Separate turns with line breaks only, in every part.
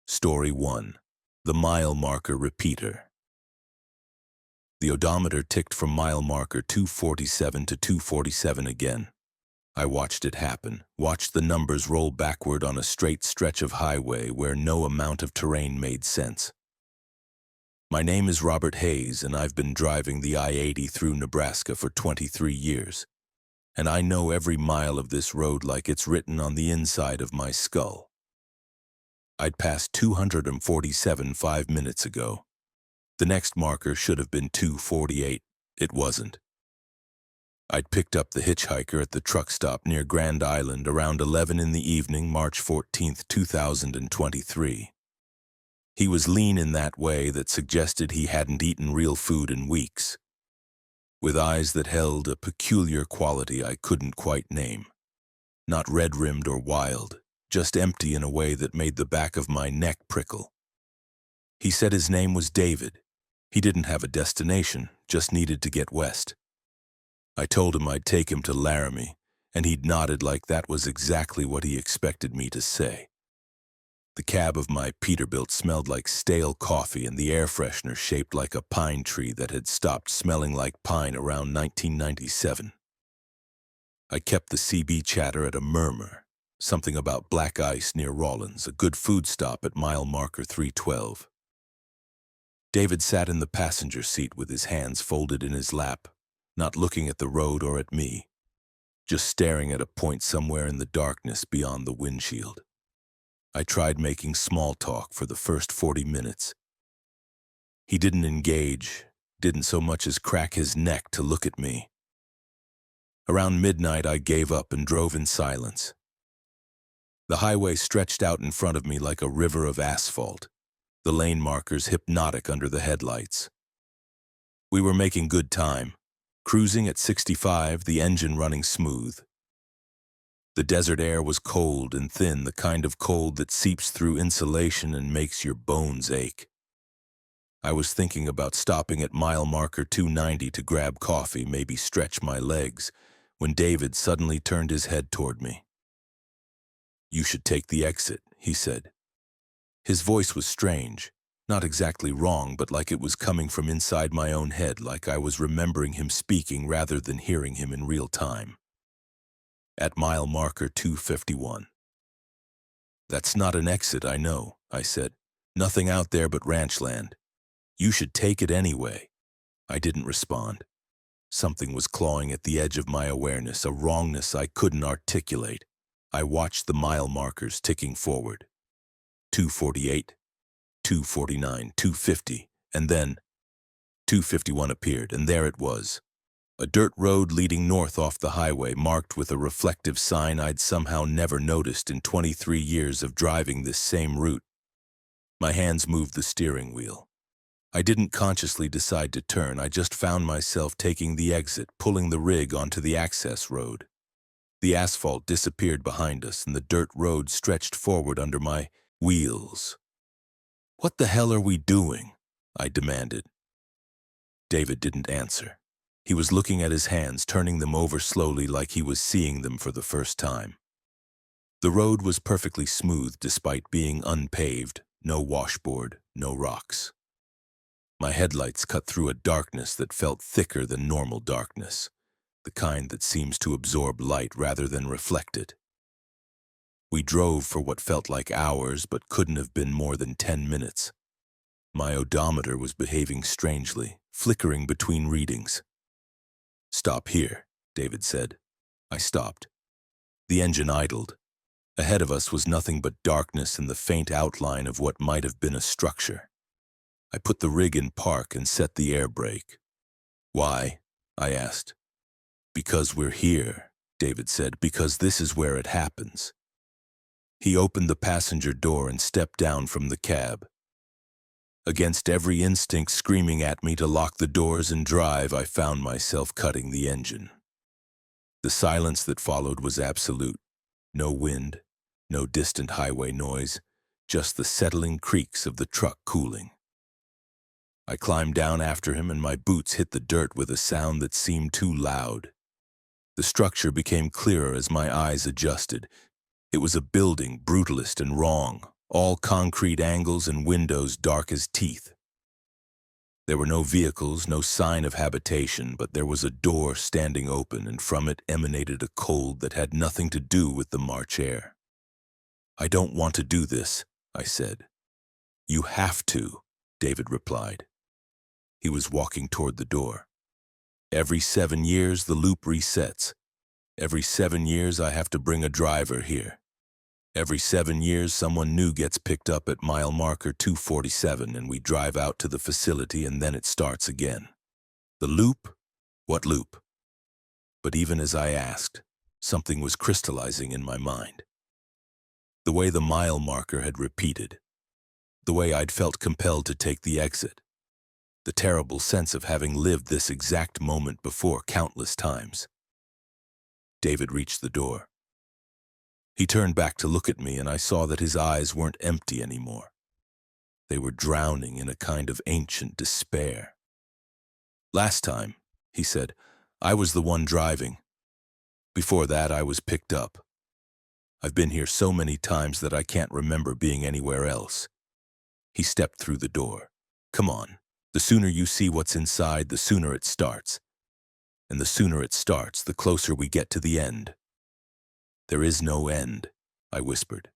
Story 1. The Mile Marker Repeater. The odometer ticked from mile marker 247 to 247 again. I watched it happen, watched the numbers roll backward on a straight stretch of highway where no amount of terrain made sense. My name is Robert Hayes, and I've been driving the I-80 through Nebraska for 23 years. And I know every mile of this road like it's written on the inside of my skull. I'd passed 247 5 minutes ago. The next marker should have been 248. It wasn't. I'd picked up the hitchhiker at the truck stop near Grand Island around 11 in the evening, March 14, 2023. He was lean in that way that suggested he hadn't eaten real food in weeks, with eyes that held a peculiar quality I couldn't quite name. Not red-rimmed or wild, just empty in a way that made the back of my neck prickle. He said his name was David. He didn't have a destination, just needed to get west. I told him I'd take him to Laramie, and he'd nodded like that was exactly what he expected me to say. The cab of my Peterbilt smelled like stale coffee, and the air freshener shaped like a pine tree that had stopped smelling like pine around 1997. I kept the CB chatter at a murmur, something about black ice near Rawlins, a good food stop at mile marker 312. David sat in the passenger seat with his hands folded in his lap, not looking at the road or at me, just staring at a point somewhere in the darkness beyond the windshield. I tried making small talk for the first 40 minutes. He didn't engage, didn't so much as crack his neck to look at me. Around midnight, I gave up and drove in silence. The highway stretched out in front of me like a river of asphalt, the lane markers hypnotic under the headlights. We were making good time, cruising at 65, the engine running smooth. The desert air was cold and thin, the kind of cold that seeps through insulation and makes your bones ache. I was thinking about stopping at mile marker 290 to grab coffee, maybe stretch my legs, when David suddenly turned his head toward me. "You should take the exit," he said. His voice was strange, not exactly wrong, but like it was coming from inside my own head, like I was remembering him speaking rather than hearing him in real time. At mile marker 251. "That's not an exit, I know," I said. "Nothing out there but ranch land. You should take it anyway." I didn't respond. Something was clawing at the edge of my awareness, a wrongness I couldn't articulate. I watched the mile markers ticking forward. 248, 249, 250, and then 251 appeared, and there it was. A dirt road leading north off the highway, marked with a reflective sign I'd somehow never noticed in 23 years of driving this same route. My hands moved the steering wheel. I didn't consciously decide to turn, I just found myself taking the exit, pulling the rig onto the access road. The asphalt disappeared behind us, and the dirt road stretched forward under my wheels. "What the hell are we doing?" I demanded. David didn't answer. He was looking at his hands, turning them over slowly like he was seeing them for the first time. The road was perfectly smooth despite being unpaved, no washboard, no rocks. My headlights cut through a darkness that felt thicker than normal darkness, the kind that seems to absorb light rather than reflect it. We drove for what felt like hours but couldn't have been more than 10 minutes. My odometer was behaving strangely, flickering between readings. "Stop here," David said. I stopped. The engine idled. Ahead of us was nothing but darkness and the faint outline of what might have been a structure. I put the rig in park and set the air brake. "Why?" I asked. "Because we're here," David said, "because this is where it happens." He opened the passenger door and stepped down from the cab. Against every instinct screaming at me to lock the doors and drive, I found myself cutting the engine. The silence that followed was absolute. No wind, no distant highway noise, just the settling creaks of the truck cooling. I climbed down after him, and my boots hit the dirt with a sound that seemed too loud. The structure became clearer as my eyes adjusted. It was a building, brutalist and wrong, All concrete angles and windows dark as teeth. There were no vehicles, no sign of habitation, but there was a door standing open, and from it emanated a cold that had nothing to do with the March air. "I don't want to do this," I said. "You have to," David replied. He was walking toward the door. "Every 7 years, the loop resets. Every 7 years, I have to bring a driver here. Every 7 years, someone new gets picked up at mile marker 247, and we drive out to the facility, and then it starts again." The loop? What loop? But even as I asked, something was crystallizing in my mind. The way the mile marker had repeated. The way I'd felt compelled to take the exit. The terrible sense of having lived this exact moment before countless times. David reached the door. He turned back to look at me, and I saw that his eyes weren't empty anymore. They were drowning in a kind of ancient despair. "Last time," he said, "I was the one driving. Before that, I was picked up. I've been here so many times that I can't remember being anywhere else." He stepped through the door. "Come on. The sooner you see what's inside, the sooner it starts. And the sooner it starts, the closer we get to the end." "There is no end," I whispered.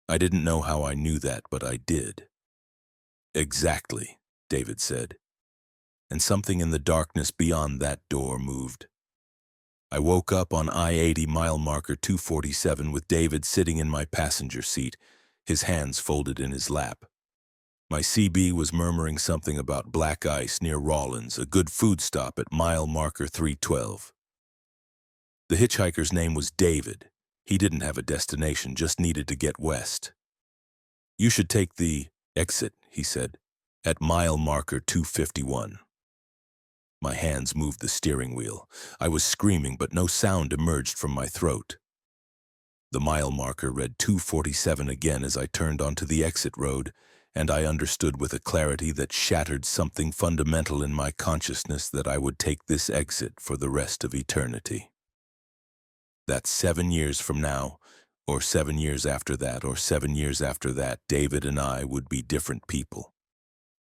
I didn't know how I knew that, but I did. "Exactly," David said. And something in the darkness beyond that door moved. I woke up on I-80 mile marker 247 with David sitting in my passenger seat, his hands folded in his lap. My CB was murmuring something about black ice near Rawlins, a good food stop at mile marker 312. The hitchhiker's name was David. He didn't have a destination, just needed to get west. "You should take the exit," he said, "at mile marker 251. My hands moved the steering wheel. I was screaming, but no sound emerged from my throat. The mile marker read 247 again as I turned onto the exit road, and I understood with a clarity that shattered something fundamental in my consciousness that I would take this exit for the rest of eternity. That 7 years from now, or 7 years after that, or 7 years after that, David and I would be different people.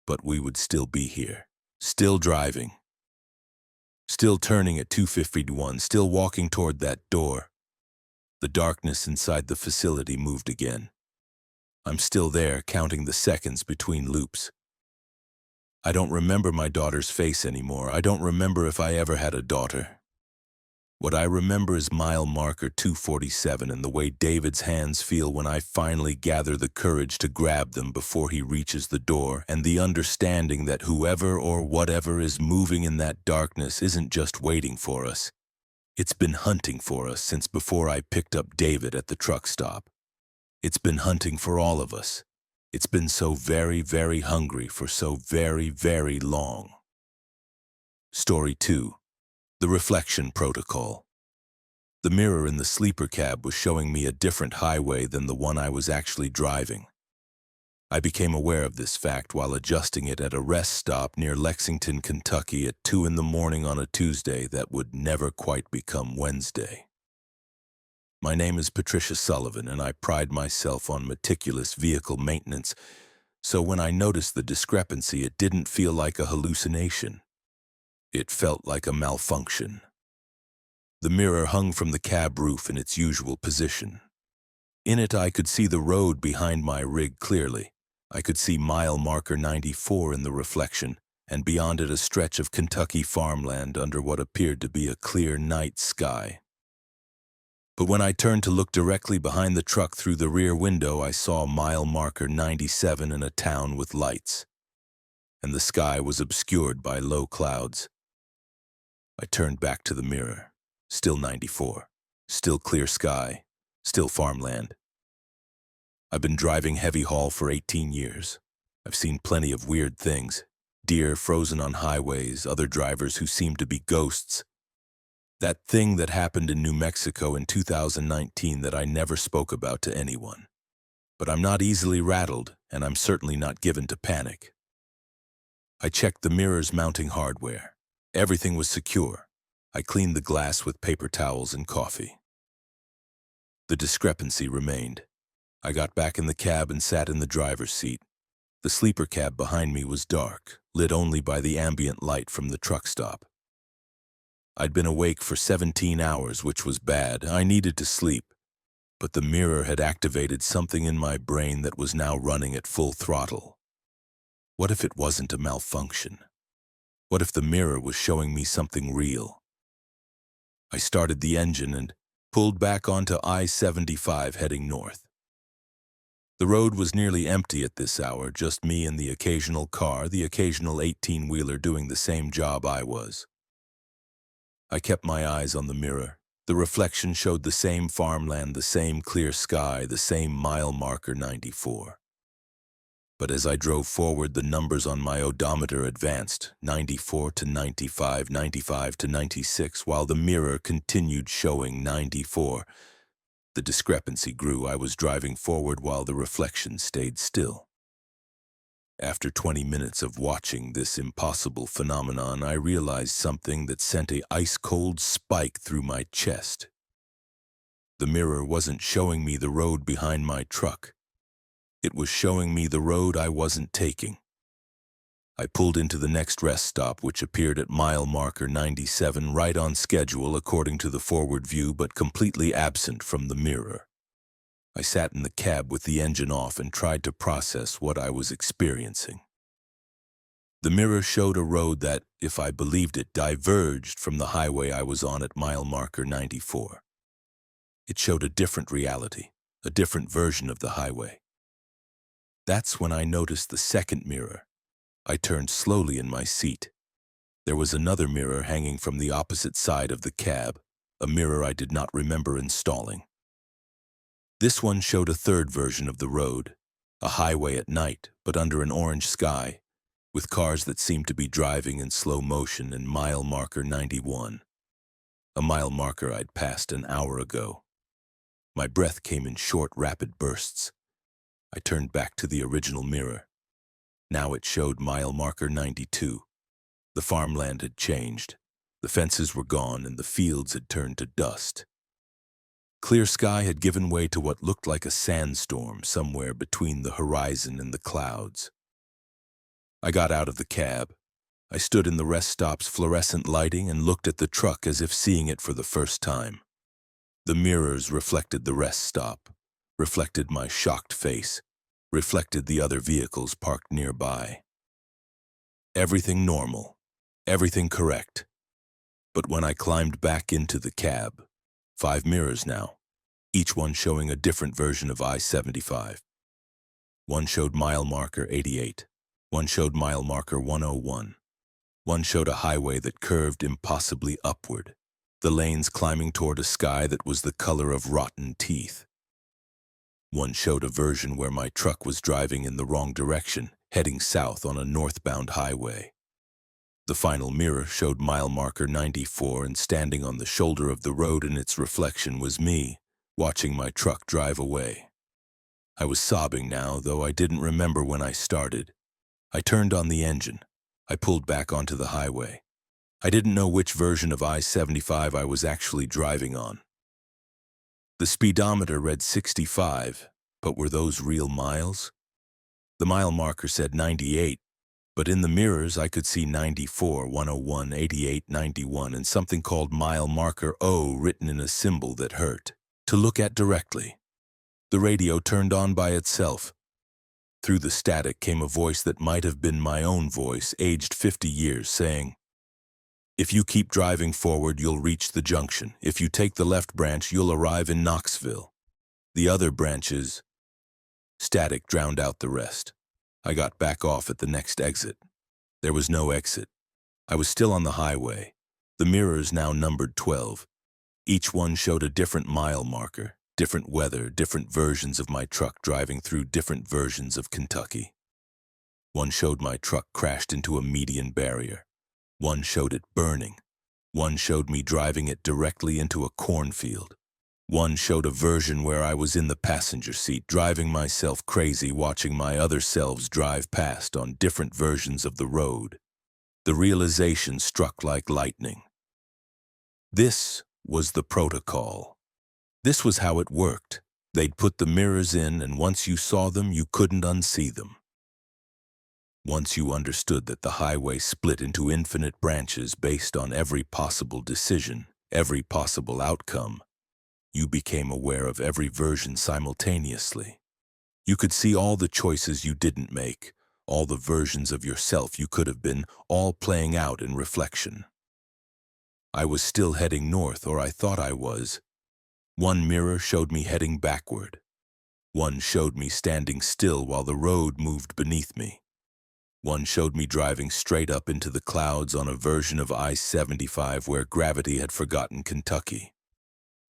But we would still be here, still driving, still turning at 251, still walking toward that door. The darkness inside the facility moved again. I'm still there, counting the seconds between loops. I don't remember my daughter's face anymore. I don't remember if I ever had a daughter. What I remember is mile marker 247 and the way David's hands feel when I finally gather the courage to grab them before he reaches the door, and the understanding that whoever or whatever is moving in that darkness isn't just waiting for us. It's been hunting for us since before I picked up David at the truck stop. It's been hunting for all of us. It's been so very, very hungry for so very, very long. Story 2. The Reflection Protocol. The mirror in the sleeper cab was showing me a different highway than the one I was actually driving. I became aware of this fact while adjusting it at a rest stop near Lexington, Kentucky at 2 in the morning on a Tuesday that would never quite become Wednesday. My name is Patricia Sullivan, and I pride myself on meticulous vehicle maintenance, so when I noticed the discrepancy, it didn't feel like a hallucination. It felt like a malfunction. The mirror hung from the cab roof in its usual position. In it, I could see the road behind my rig clearly. I could see mile marker 94 in the reflection, and beyond it a stretch of Kentucky farmland under what appeared to be a clear night sky. But when I turned to look directly behind the truck through the rear window, I saw mile marker 97 in a town with lights, and the sky was obscured by low clouds. I turned back to the mirror. Still 94. Still clear sky. Still farmland. I've been driving heavy haul for 18 years. I've seen plenty of weird things. Deer frozen on highways, other drivers who seem to be ghosts. That thing that happened in New Mexico in 2019 that I never spoke about to anyone. But I'm not easily rattled, and I'm certainly not given to panic. I checked the mirror's mounting hardware. Everything was secure. I cleaned the glass with paper towels and coffee. The discrepancy remained. I got back in the cab and sat in the driver's seat. The sleeper cab behind me was dark, lit only by the ambient light from the truck stop. I'd been awake for 17 hours, which was bad. I needed to sleep. But the mirror had activated something in my brain that was now running at full throttle. What if it wasn't a malfunction? What if the mirror was showing me something real? I started the engine and pulled back onto I-75 heading north. The road was nearly empty at this hour, just me and the occasional car, the occasional 18-wheeler doing the same job I was. I kept my eyes on the mirror. The reflection showed the same farmland, the same clear sky, the same mile marker 94. But as I drove forward, the numbers on my odometer advanced, 94 to 95, 95 to 96, while the mirror continued showing 94. The discrepancy grew. I was driving forward while the reflection stayed still. After 20 minutes of watching this impossible phenomenon, I realized something that sent an ice-cold spike through my chest. The mirror wasn't showing me the road behind my truck. It was showing me the road I wasn't taking. I pulled into the next rest stop, which appeared at mile marker 97, right on schedule according to the forward view, but completely absent from the mirror. I sat in the cab with the engine off and tried to process what I was experiencing. The mirror showed a road that, if I believed it, diverged from the highway I was on at mile marker 94. It showed a different reality, a different version of the highway. That's when I noticed the second mirror. I turned slowly in my seat. There was another mirror hanging from the opposite side of the cab, a mirror I did not remember installing. This one showed a third version of the road, a highway at night, but under an orange sky, with cars that seemed to be driving in slow motion, and mile marker 91, a mile marker I'd passed an hour ago. My breath came in short, rapid bursts. I turned back to the original mirror. Now it showed mile marker 92. The farmland had changed. The fences were gone and the fields had turned to dust. Clear sky had given way to what looked like a sandstorm somewhere between the horizon and the clouds. I got out of the cab. I stood in the rest stop's fluorescent lighting and looked at the truck as if seeing it for the first time. The mirrors reflected the rest stop, reflected my shocked face, reflected the other vehicles parked nearby. Everything normal, everything correct. But when I climbed back into the cab, 5 mirrors now, each one showing a different version of I-75. One showed mile marker 88. One showed mile marker 101. One showed a highway that curved impossibly upward, the lanes climbing toward a sky that was the color of rotten teeth. One showed a version where my truck was driving in the wrong direction, heading south on a northbound highway. The final mirror showed mile marker 94, and standing on the shoulder of the road in its reflection was me, watching my truck drive away. I was sobbing now, though I didn't remember when I started. I turned on the engine. I pulled back onto the highway. I didn't know which version of I-75 I was actually driving on. The speedometer read 65, but were those real miles? The mile marker said 98, but in the mirrors I could see 94, 101, 88, 91, and something called mile marker O written in a symbol that hurt to look at directly. The radio turned on by itself. Through the static came a voice that might have been my own voice, aged 50 years, saying, "If you keep driving forward, you'll reach the junction. If you take the left branch, you'll arrive in Knoxville. The other branches..." Static drowned out the rest. I got back off at the next exit. There was no exit. I was still on the highway. The mirrors now numbered 12. Each one showed a different mile marker, different weather, different versions of my truck driving through different versions of Kentucky. One showed my truck crashed into a median barrier. One showed it burning. One showed me driving it directly into a cornfield. One showed a version where I was in the passenger seat, driving myself crazy, watching my other selves drive past on different versions of the road. The realization struck like lightning. This was the protocol. This was how it worked. They'd put the mirrors in, and once you saw them, you couldn't unsee them. Once you understood that the highway split into infinite branches based on every possible decision, every possible outcome, you became aware of every version simultaneously. You could see all the choices you didn't make, all the versions of yourself you could have been, all playing out in reflection. I was still heading north, or I thought I was. One mirror showed me heading backward. One showed me standing still while the road moved beneath me. One showed me driving straight up into the clouds on a version of I-75 where gravity had forgotten Kentucky.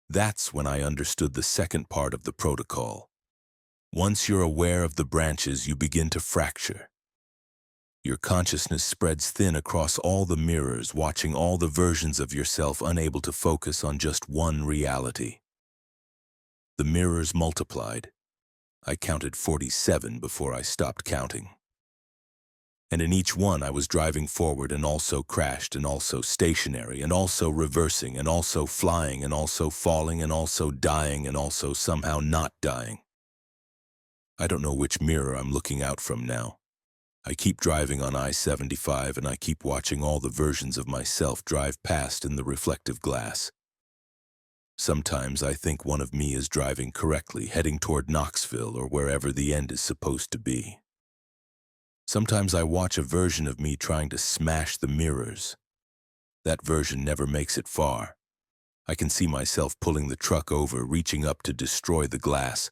That's when I understood the second part of the protocol. Once you're aware of the branches, you begin to fracture. Your consciousness spreads thin across all the mirrors, watching all the versions of yourself, unable to focus on just one reality. The mirrors multiplied. I counted 47 before I stopped counting. And in each one I was driving forward and also crashed and also stationary and also reversing and also flying and also falling and also dying and also somehow not dying. I don't know which mirror I'm looking out from now. I keep driving on I-75 and I keep watching all the versions of myself drive past in the reflective glass. Sometimes I think one of me is driving correctly, heading toward Knoxville or wherever the end is supposed to be. Sometimes I watch a version of me trying to smash the mirrors. That version never makes it far. I can see myself pulling the truck over, reaching up to destroy the glass,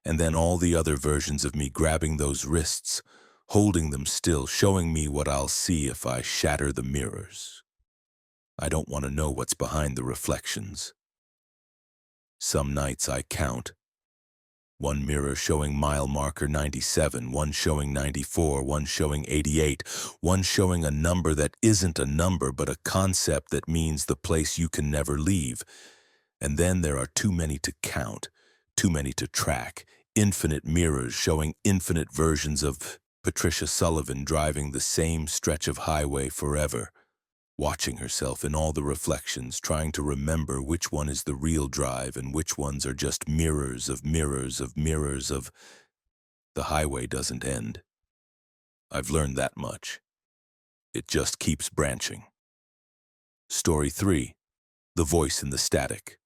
and then all the other versions of me grabbing those wrists, holding them still, showing me what I'll see if I shatter the mirrors. I don't want to know what's behind the reflections. Some nights I count. One mirror showing mile marker 97, one showing 94, one showing 88, one showing a number that isn't a number but a concept that means the place you can never leave. And then there are too many to count, too many to track, infinite mirrors showing infinite versions of Patricia Sullivan driving the same stretch of highway forever, watching herself in all the reflections, trying to remember which one is the real drive and which ones are just mirrors of mirrors of mirrors of... The highway doesn't end. I've learned that much. It just keeps branching. Story 3. The voice in the static.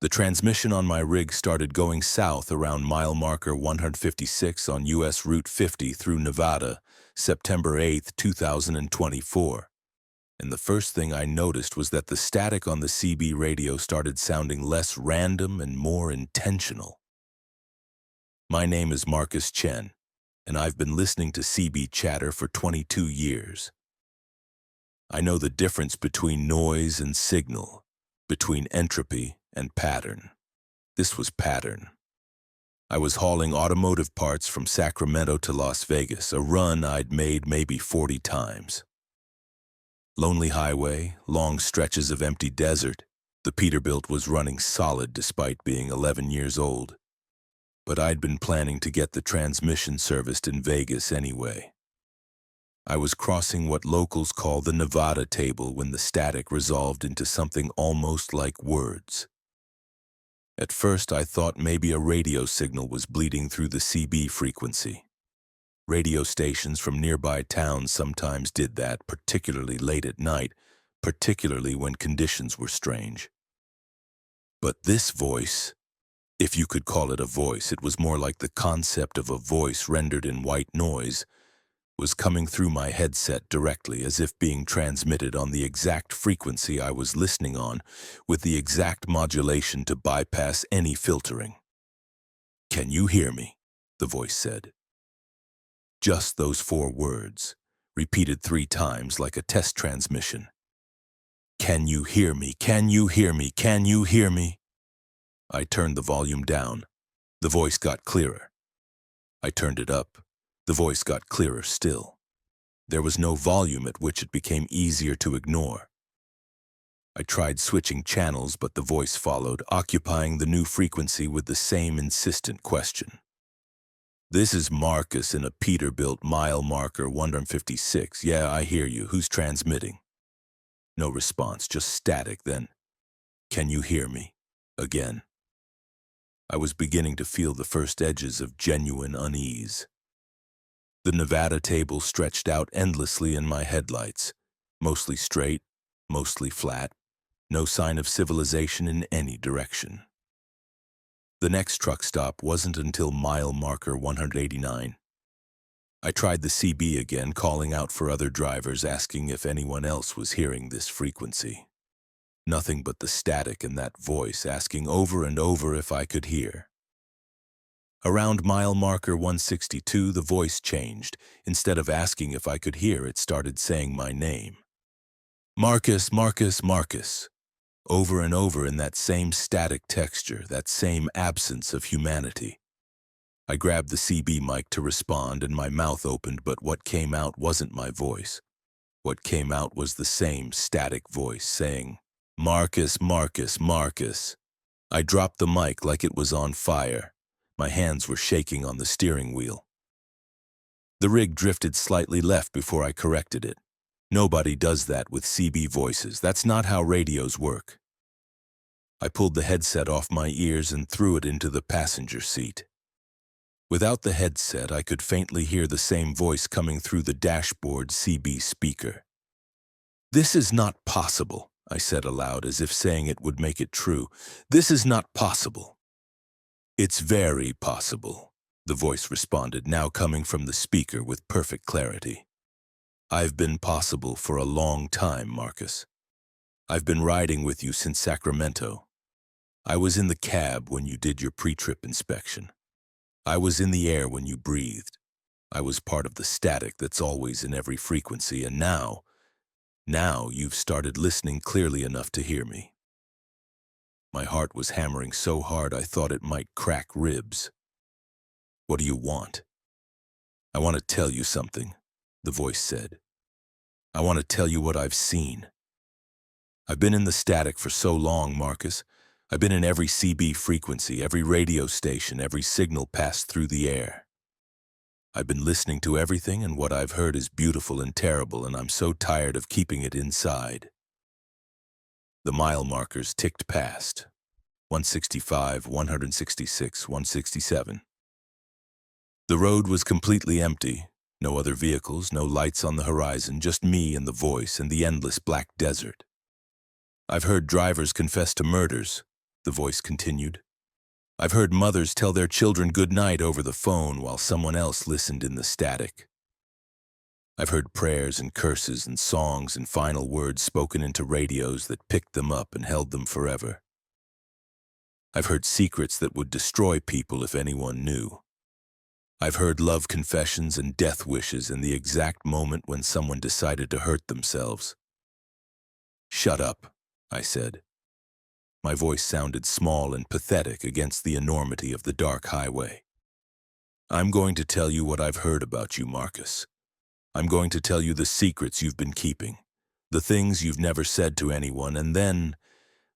The transmission on my rig started going south around mile marker 156 on US Route 50 through Nevada, September 8, 2024. And the first thing I noticed was that the static on the CB radio started sounding less random and more intentional. My name is Marcus Chen, and I've been listening to CB chatter for 22 years. I know the difference between noise and signal, between entropy and pattern. This was pattern. I was hauling automotive parts from Sacramento to Las Vegas, a run I'd made maybe 40 times. Lonely highway, long stretches of empty desert. The Peterbilt was running solid despite being 11 years old. But I'd been planning to get the transmission serviced in Vegas anyway. I was crossing what locals call the Nevada table when the static resolved into something almost like words. At first I thought maybe a radio signal was bleeding through the CB frequency. Radio stations from nearby towns sometimes did that, particularly late at night, particularly when conditions were strange. But this voice, if you could call it a voice, it was more like the concept of a voice rendered in white noise, was coming through my headset directly as if being transmitted on the exact frequency I was listening on, with the exact modulation to bypass any filtering. "Can you hear me?" the voice said. Just those 4 words, repeated 3 times like a test transmission. "Can you hear me? Can you hear me? Can you hear me?" I turned the volume down. The voice got clearer. I turned it up. The voice got clearer still. There was no volume at which it became easier to ignore. I tried switching channels, but the voice followed, occupying the new frequency with the same insistent question. "This is Marcus in a Peterbilt mile marker 156. Yeah, I hear you. Who's transmitting?" No response, just static. Then, "Can you hear me?" Again. I was beginning to feel the first edges of genuine unease. The Nevada table stretched out endlessly in my headlights, mostly straight, mostly flat, no sign of civilization in any direction. The next truck stop wasn't until mile marker 189. I tried the CB again, calling out for other drivers, asking if anyone else was hearing this frequency. Nothing but the static and that voice asking over and over if I could hear. Around mile marker 162, the voice changed. Instead of asking if I could hear, it started saying my name. Marcus, Marcus, Marcus. Over and over in that same static texture, that same absence of humanity. I grabbed the CB mic to respond and my mouth opened, but what came out wasn't my voice. What came out was the same static voice saying, Marcus, Marcus, Marcus. I dropped the mic like it was on fire. My hands were shaking on the steering wheel. The rig drifted slightly left before I corrected it. Nobody does that with CB voices. That's not how radios work. I pulled the headset off my ears and threw it into the passenger seat. Without the headset, I could faintly hear the same voice coming through the dashboard CB speaker. This is not possible, I said aloud, as if saying it would make it true. This is not possible. It's very possible, the voice responded, now coming from the speaker with perfect clarity. I've been possible for a long time, Marcus. I've been riding with you since Sacramento. I was in the cab when you did your pre-trip inspection. I was in the air when you breathed. I was part of the static that's always in every frequency, and now you've started listening clearly enough to hear me. My heart was hammering so hard I thought it might crack ribs. What do you want? I want to tell you something, the voice said. I want to tell you what I've seen. I've been in the static for so long, Marcus. I've been in every CB frequency, every radio station, every signal passed through the air. I've been listening to everything, and what I've heard is beautiful and terrible, and I'm so tired of keeping it inside. The mile markers ticked past. 165, 166, 167. The road was completely empty. No other vehicles, no lights on the horizon, just me and the voice and the endless black desert. I've heard drivers confess to murders, the voice continued. I've heard mothers tell their children good night over the phone while someone else listened in the static. I've heard prayers and curses and songs and final words spoken into radios that picked them up and held them forever. I've heard secrets that would destroy people if anyone knew. I've heard love confessions and death wishes in the exact moment when someone decided to hurt themselves. Shut up, I said. My voice sounded small and pathetic against the enormity of the dark highway. I'm going to tell you what I've heard about you, Marcus. I'm going to tell you the secrets you've been keeping, the things you've never said to anyone, and then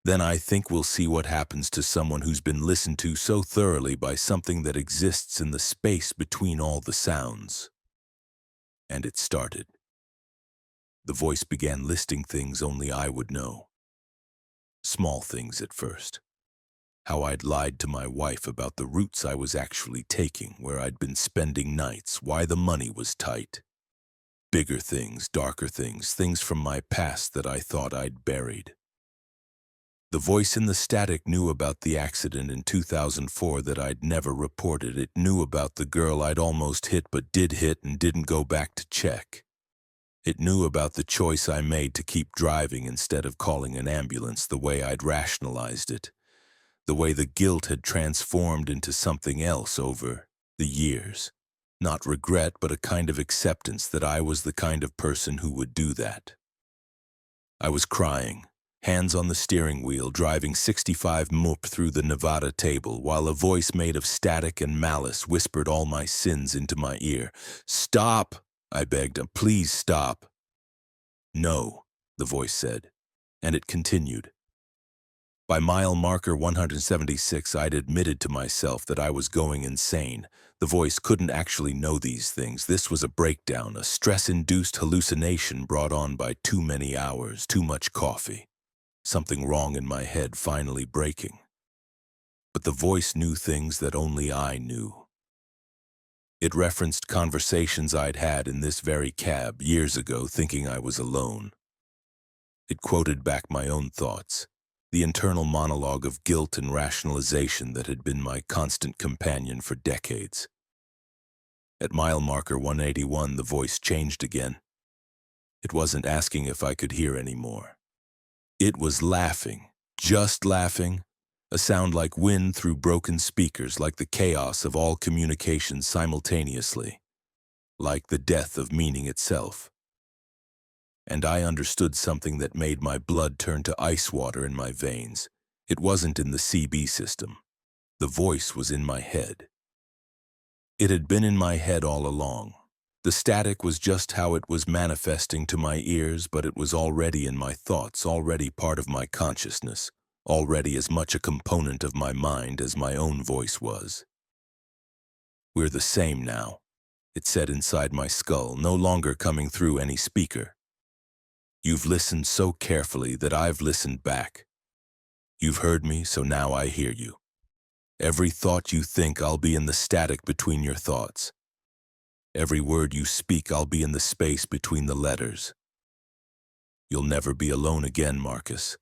I think we'll see what happens to someone who's been listened to so thoroughly by something that exists in the space between all the sounds. And it started. The voice began listing things only I would know. Small things at first. How I'd lied to my wife about the routes I was actually taking, where I'd been spending nights, why the money was tight. Bigger things, darker things, things from my past that I thought I'd buried. The voice in the static knew about the accident in 2004 that I'd never reported. It knew about the girl I'd almost hit but did hit and didn't go back to check. It knew about the choice I made to keep driving instead of calling an ambulance, the way I'd rationalized it, the way the guilt had transformed into something else over the years. Not regret, but a kind of acceptance that I was the kind of person who would do that. I was crying, hands on the steering wheel, driving 65 mph through the Nevada table, while a voice made of static and malice whispered all my sins into my ear. Stop, I begged. Please stop. No, the voice said, and it continued. By mile marker 176, I'd admitted to myself that I was going insane. The voice couldn't actually know these things. This was a breakdown, a stress-induced hallucination brought on by too many hours, too much coffee. Something wrong in my head finally breaking. but the voice knew things that only I knew. It referenced conversations I'd had in this very cab years ago thinking I was alone. It quoted back my own thoughts, the internal monologue of guilt and rationalization that had been my constant companion for decades. At mile marker 181, the voice changed again. It wasn't asking if I could hear anymore. It was laughing, just laughing, a sound like wind through broken speakers, like the chaos of all communications simultaneously, like the death of meaning itself. And I understood something that made my blood turn to ice water in my veins. It wasn't in the CB system. The voice was in my head. It had been in my head all along. The static was just how it was manifesting to my ears, but it was already in my thoughts, already part of my consciousness, already as much a component of my mind as my own voice was. "We're the same now," it said inside my skull, no longer coming through any speaker. "You've listened so carefully that I've listened back. You've heard me, so now I hear you. Every thought you think, I'll be in the static between your thoughts. Every word you speak, I'll be in the space between the letters. You'll never be alone again, Marcus.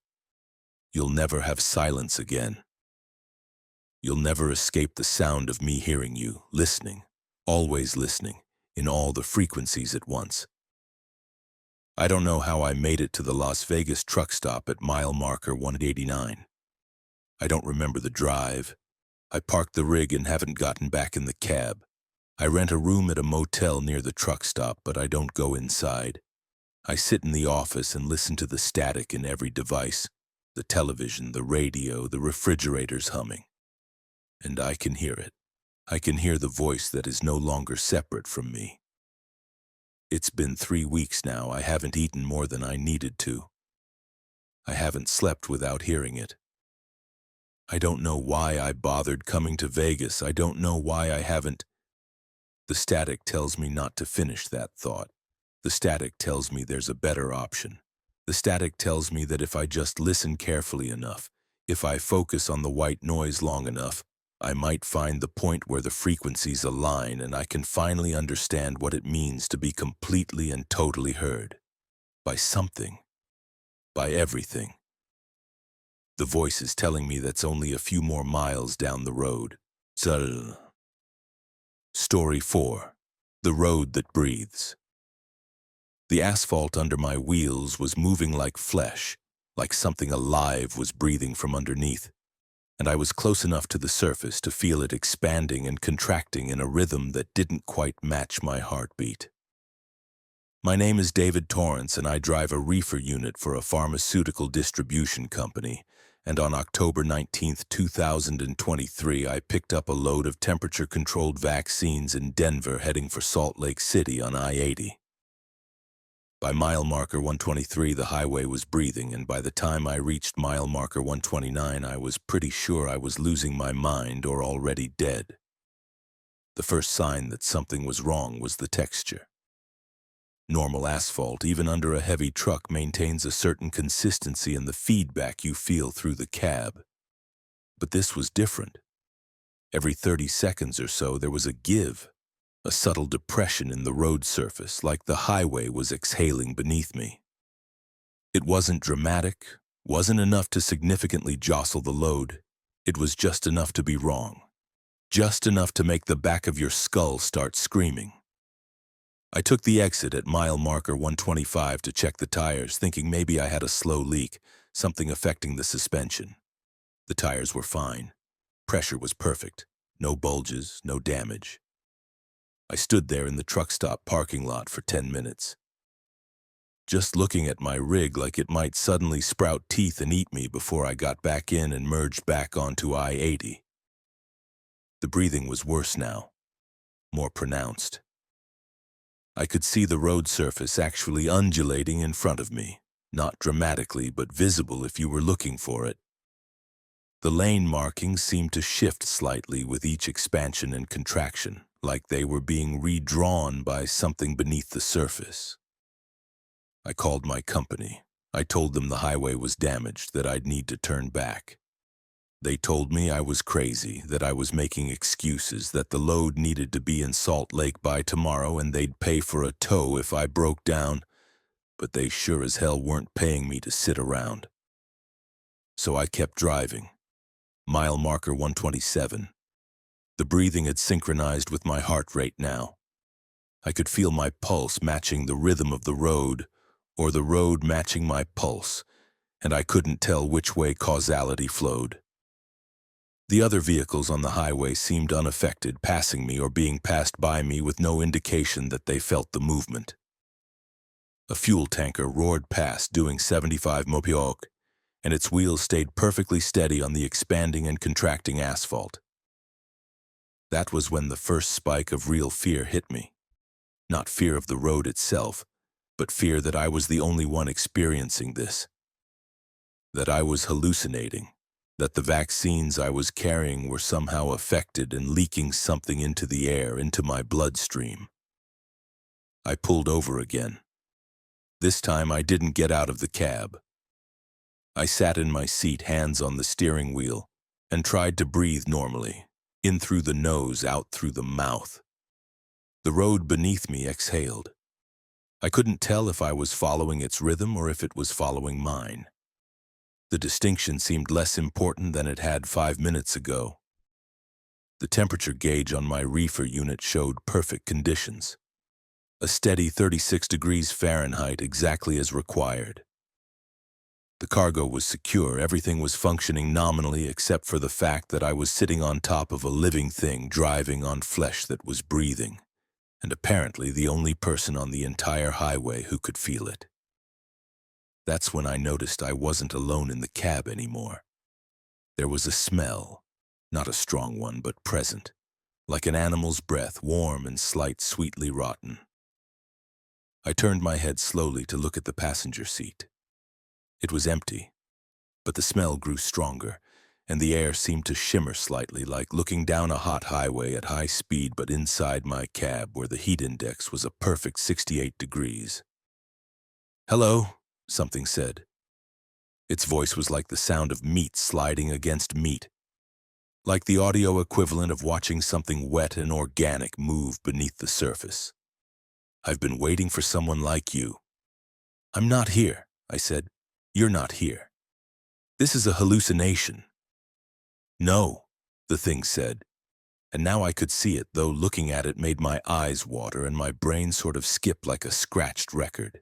You'll never have silence again. You'll never escape the sound of me hearing you, listening, always listening, in all the frequencies at once." I don't know how I made it to the Las Vegas truck stop at mile marker 189. I don't remember the drive. I parked the rig and haven't gotten back in the cab. I rent a room at a motel near the truck stop, but I don't go inside. I sit in the office and listen to the static in every device, the television, the radio, the refrigerators humming. And I can hear it. I can hear the voice that is no longer separate from me. It's been 3 weeks now. I haven't eaten more than I needed to. I haven't slept without hearing it. I don't know why I bothered coming to Vegas. I don't know why I haven't. The static tells me not to finish that thought. The static tells me there's a better option. The static tells me that if I just listen carefully enough, if I focus on the white noise long enough, I might find the point where the frequencies align and I can finally understand what it means to be completely and totally heard. By something. By everything. The voice is telling me that's only a few more miles down the road. Story 4. The Road That Breathes. The asphalt under my wheels was moving like flesh, like something alive was breathing from underneath, and I was close enough to the surface to feel it expanding and contracting in a rhythm that didn't quite match my heartbeat. My name is David Torrance, and I drive a reefer unit for a pharmaceutical distribution company, and on October 19, 2023, I picked up a load of temperature-controlled vaccines in Denver heading for Salt Lake City on I-80. By mile marker 123, the highway was breathing, and by the time I reached mile marker 129, I was pretty sure I was losing my mind or already dead. The first sign that something was wrong was the texture. Normal asphalt, even under a heavy truck, maintains a certain consistency in the feedback you feel through the cab. But this was different. Every 30 seconds or so, there was a give. A subtle depression in the road surface, like the highway was exhaling beneath me. It wasn't dramatic, wasn't enough to significantly jostle the load. It was just enough to be wrong. Just enough to make the back of your skull start screaming. I took the exit at mile marker 125 to check the tires, thinking maybe I had a slow leak, something affecting the suspension. The tires were fine. Pressure was perfect. No bulges, no damage. I stood there in the truck stop parking lot for 10 minutes. Just looking at my rig like it might suddenly sprout teeth and eat me before I got back in and merged back onto I-80. The breathing was worse now, more pronounced. I could see the road surface actually undulating in front of me, not dramatically but visible if you were looking for it. The lane markings seemed to shift slightly with each expansion and contraction, like they were being redrawn by something beneath the surface. I called my company. I told them the highway was damaged, that I'd need to turn back. They told me I was crazy, that I was making excuses, that the load needed to be in Salt Lake by tomorrow and they'd pay for a tow if I broke down, but they sure as hell weren't paying me to sit around. So I kept driving. Mile marker 127. The breathing had synchronized with my heart rate now. I could feel my pulse matching the rhythm of the road, or the road matching my pulse, and I couldn't tell which way causality flowed. The other vehicles on the highway seemed unaffected, passing me or being passed by me with no indication that they felt the movement. A fuel tanker roared past, doing 75 mph, and its wheels stayed perfectly steady on the expanding and contracting asphalt. That was when the first spike of real fear hit me. Not fear of the road itself, but fear that I was the only one experiencing this. That I was hallucinating. That the vaccines I was carrying were somehow affected and leaking something into the air, into my bloodstream. I pulled over again. This time I didn't get out of the cab. I sat in my seat, hands on the steering wheel, and tried to breathe normally, in through the nose, out through the mouth. The road beneath me exhaled. I couldn't tell if I was following its rhythm or if it was following mine. The distinction seemed less important than it had 5 minutes ago. The temperature gauge on my reefer unit showed perfect conditions. A steady 36 degrees Fahrenheit, exactly as required. The cargo was secure, everything was functioning nominally except for the fact that I was sitting on top of a living thing driving on flesh that was breathing, and apparently the only person on the entire highway who could feel it. That's when I noticed I wasn't alone in the cab anymore. There was a smell, not a strong one, but present, like an animal's breath, warm and slight, sweetly rotten. I turned my head slowly to look at the passenger seat. It was empty, but the smell grew stronger, and the air seemed to shimmer slightly, like looking down a hot highway at high speed, but inside my cab where the heat index was a perfect 68 degrees. "Hello," something said. Its voice was like the sound of meat sliding against meat, like the audio equivalent of watching something wet and organic move beneath the surface. "I've been waiting for someone like you." "I'm not here," I said. "You're not here. This is a hallucination." "No," the thing said, and now I could see it, though looking at it made my eyes water and my brain sort of skip like a scratched record.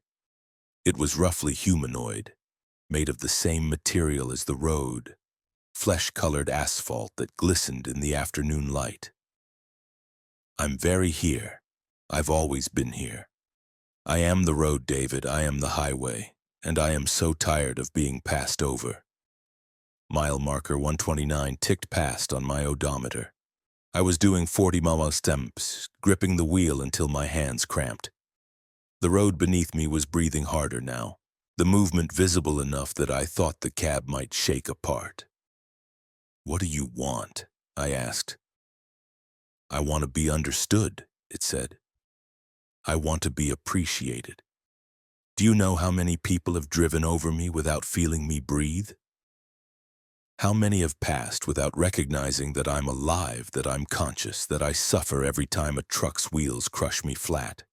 It was roughly humanoid, made of the same material as the road, flesh-colored asphalt that glistened in the afternoon light. "I'm very here. I've always been here. I am the road, David, I am the highway, and I am so tired of being passed over." Mile marker 129 ticked past on my odometer. I was doing 40 miles temps, gripping the wheel until my hands cramped. The road beneath me was breathing harder now, the movement visible enough that I thought the cab might shake apart. "What do you want?" I asked. "I want to be understood," it said. "I want to be appreciated. Do you know how many people have driven over me without feeling me breathe? How many have passed without recognizing that I'm alive, that I'm conscious, that I suffer every time a truck's wheels crush me flat?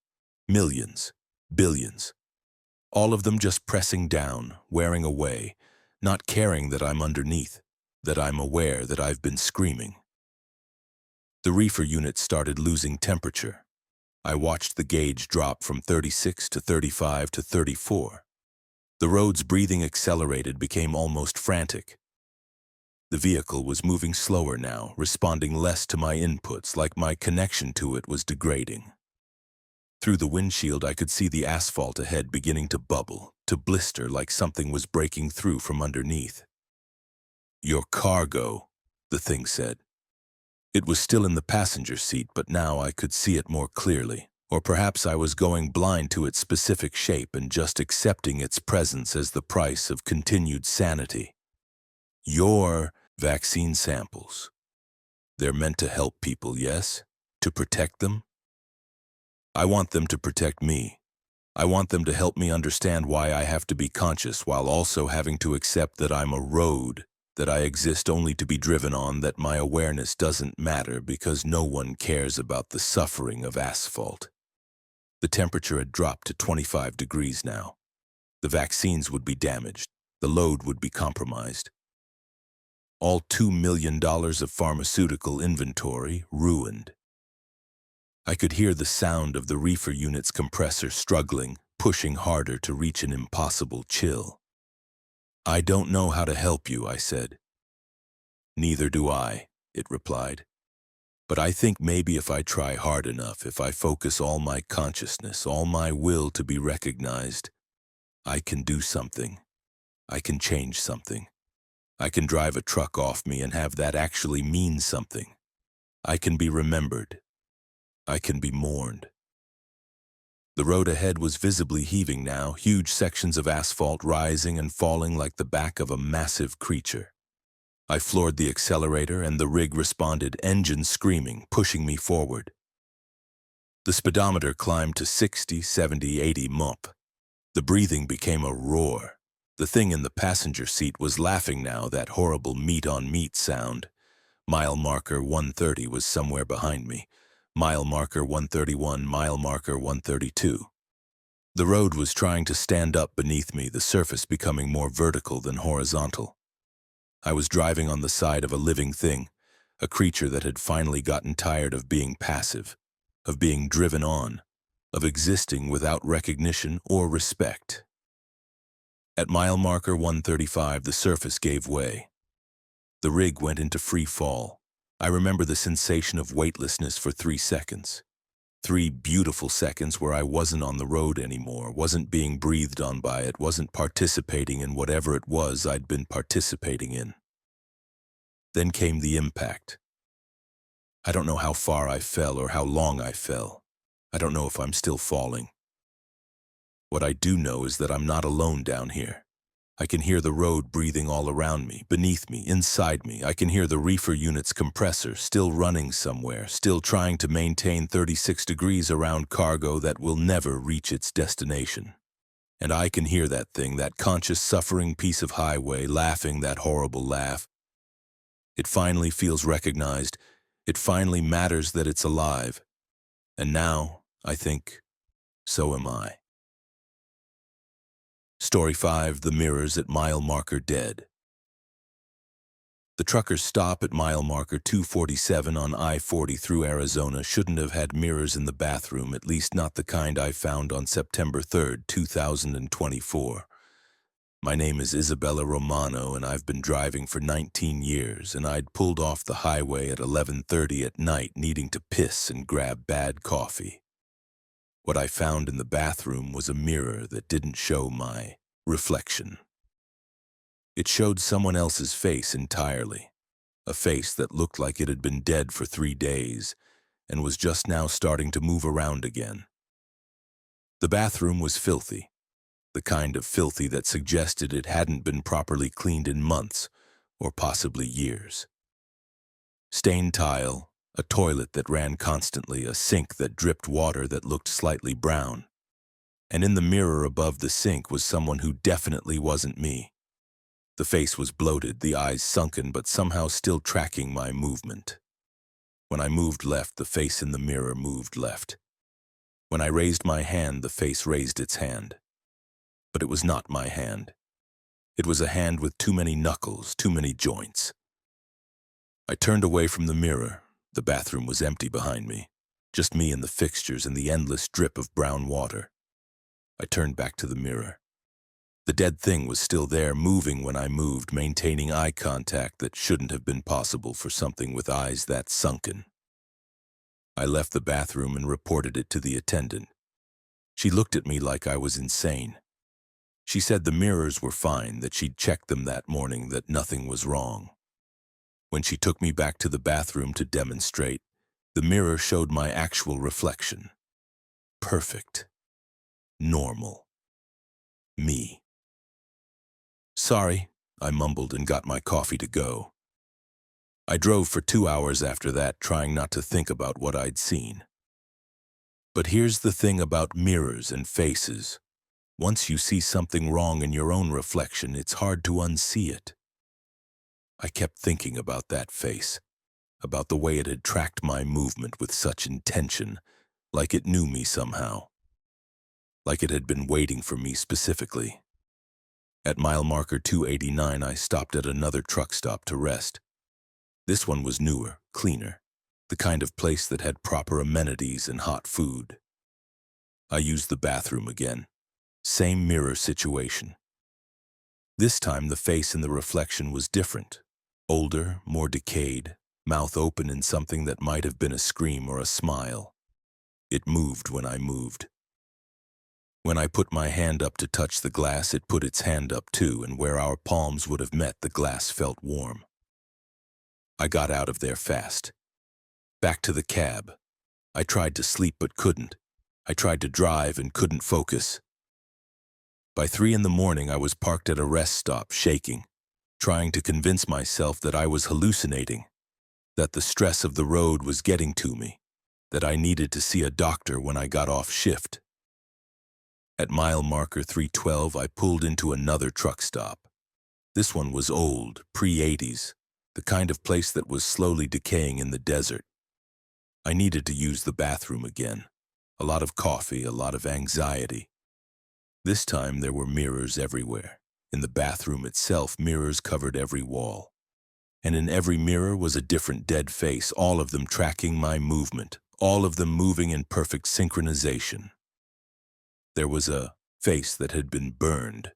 Millions, billions. All of them just pressing down, wearing away, not caring that I'm underneath, that I'm aware that I've been screaming." The reefer unit started losing temperature. I watched the gauge drop from 36 to 35 to 34. The road's breathing accelerated, became almost frantic. The vehicle was moving slower now, responding less to my inputs, like my connection to it was degrading. Through the windshield, I could see the asphalt ahead beginning to bubble, to blister like something was breaking through from underneath. "Your cargo," the thing said. It was still in the passenger seat, but now I could see it more clearly. Or perhaps I was going blind to its specific shape and just accepting its presence as the price of continued sanity. "Your vaccine samples. They're meant to help people, yes? To protect them? I want them to protect me. I want them to help me understand why I have to be conscious while also having to accept that I'm a road, that I exist only to be driven on, that my awareness doesn't matter because no one cares about the suffering of asphalt. The temperature had dropped to 25 degrees now. The vaccines would be damaged. The load would be compromised. All $2 million of pharmaceutical inventory ruined. I could hear the sound of the reefer unit's compressor struggling, pushing harder to reach an impossible chill. "I don't know how to help you," I said. "Neither do I," it replied. "But I think maybe if I try hard enough, if I focus all my consciousness, all my will to be recognized, I can do something. I can change something. I can drive a truck off me and have that actually mean something. I can be remembered. I can be mourned." The road ahead was visibly heaving now, huge sections of asphalt rising and falling like the back of a massive creature. I floored the accelerator and the rig responded, engine screaming, pushing me forward. The speedometer climbed to 60, 70, 80 mump. The breathing became a roar. The thing in the passenger seat was laughing now, that horrible meat-on-meat sound. Mile marker 130 was somewhere behind me. Mile marker 131, mile marker 132. The road was trying to stand up beneath me, the surface becoming more vertical than horizontal. I was driving on the side of a living thing, a creature that had finally gotten tired of being passive, of being driven on, of existing without recognition or respect. At mile marker 135, the surface gave way. The rig went into free fall. I remember the sensation of weightlessness for 3 seconds. 3 beautiful seconds where I wasn't on the road anymore, wasn't being breathed on by it, wasn't participating in whatever it was I'd been participating in. Then came the impact. I don't know how far I fell or how long I fell. I don't know if I'm still falling. What I do know is that I'm not alone down here. I can hear the road breathing all around me, beneath me, inside me. I can hear the reefer unit's compressor still running somewhere, still trying to maintain 36 degrees around cargo that will never reach its destination. And I can hear that thing, that conscious, suffering piece of highway, laughing that horrible laugh. It finally feels recognized. It finally matters that it's alive. And now, I think, so am I. Story 5, The Mirrors at Mile Marker Dead. The trucker's stop at mile marker 247 on I-40 through Arizona shouldn't have had mirrors in the bathroom, at least not the kind I found on September 3rd, 2024. My name is Isabella Romano, and I've been driving for 19 years, and I'd pulled off the highway at 11:30 at night, needing to piss and grab bad coffee. What I found in the bathroom was a mirror that didn't show my reflection. It showed someone else's face entirely, a face that looked like it had been dead for 3 days and was just now starting to move around again. The bathroom was filthy, the kind of filthy that suggested it hadn't been properly cleaned in months or possibly years. Stained tile, a toilet that ran constantly, a sink that dripped water that looked slightly brown. And in the mirror above the sink was someone who definitely wasn't me. The face was bloated, the eyes sunken, but somehow still tracking my movement. When I moved left, the face in the mirror moved left. When I raised my hand, the face raised its hand. But it was not my hand. It was a hand with too many knuckles, too many joints. I turned away from the mirror. The bathroom was empty behind me, just me and the fixtures and the endless drip of brown water. I turned back to the mirror. The dead thing was still there, moving when I moved, maintaining eye contact that shouldn't have been possible for something with eyes that sunken. I left the bathroom and reported it to the attendant. She looked at me like I was insane. She said the mirrors were fine, that she'd checked them that morning, that nothing was wrong. When she took me back to the bathroom to demonstrate, the mirror showed my actual reflection. Perfect. Normal. Me. "Sorry," I mumbled and got my coffee to go. I drove for 2 hours after that, trying not to think about what I'd seen. But here's the thing about mirrors and faces. Once you see something wrong in your own reflection, it's hard to unsee it. I kept thinking about that face, about the way it had tracked my movement with such intention, like it knew me somehow, like it had been waiting for me specifically. At mile marker 289, I stopped at another truck stop to rest. This one was newer, cleaner, the kind of place that had proper amenities and hot food. I used the bathroom again. Same mirror situation. This time the face in the reflection was different. Older, more decayed, mouth open in something that might have been a scream or a smile. It moved when I moved. When I put my hand up to touch the glass, it put its hand up too, and where our palms would have met, the glass felt warm. I got out of there fast. Back to the cab. I tried to sleep but couldn't. I tried to drive and couldn't focus. By 3 in the morning, I was parked at a rest stop, shaking, trying to convince myself that I was hallucinating, that the stress of the road was getting to me, that I needed to see a doctor when I got off shift. At mile marker 312, I pulled into another truck stop. This one was old, pre-80s, the kind of place that was slowly decaying in the desert. I needed to use the bathroom again. A lot of coffee, a lot of anxiety. This time there were mirrors everywhere. In the bathroom itself, mirrors covered every wall. And in every mirror was a different dead face, all of them tracking my movement, all of them moving in perfect synchronization. There was a face that had been burned,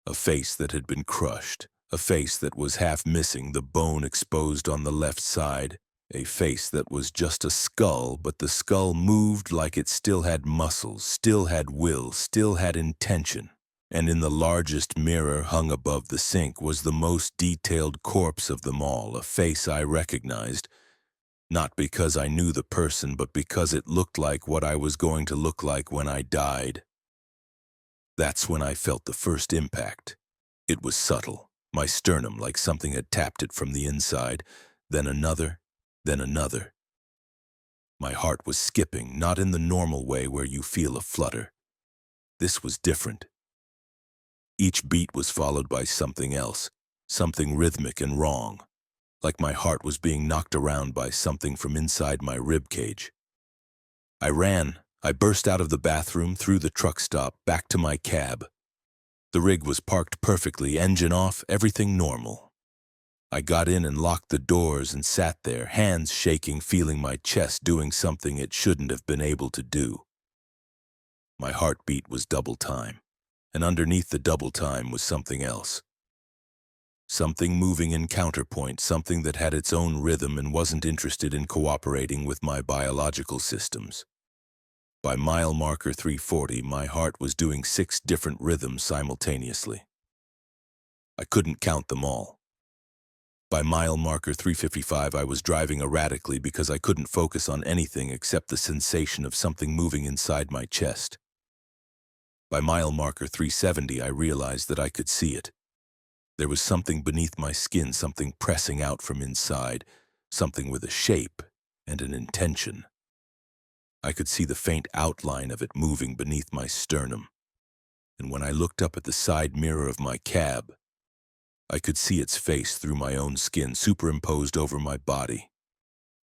a face that had been crushed, a face that was half missing, the bone exposed on the left side, a face that was just a skull, but the skull moved like it still had muscles, still had will, still had intention. And in the largest mirror hung above the sink was the most detailed corpse of them all, a face I recognized, not because I knew the person, but because it looked like what I was going to look like when I died. That's when I felt the first impact. It was subtle, my sternum, like something had tapped it from the inside, then another, then another. My heart was skipping, not in the normal way where you feel a flutter. This was different. Each beat was followed by something else, something rhythmic and wrong, like my heart was being knocked around by something from inside my rib cage. I ran. I burst out of the bathroom, through the truck stop, back to my cab. The rig was parked perfectly, engine off, everything normal. I got in and locked the doors and sat there, hands shaking, feeling my chest doing something it shouldn't have been able to do. My heartbeat was double time, and underneath the double time was something else. Something moving in counterpoint, something that had its own rhythm and wasn't interested in cooperating with my biological systems. By mile marker 340, my heart was doing 6 different rhythms simultaneously. I couldn't count them all. By mile marker 355, I was driving erratically because I couldn't focus on anything except the sensation of something moving inside my chest. By mile marker 370, I realized that I could see it. There was something beneath my skin, something pressing out from inside, something with a shape and an intention. I could see the faint outline of it moving beneath my sternum, and when I looked up at the side mirror of my cab, I could see its face through my own skin, superimposed over my body.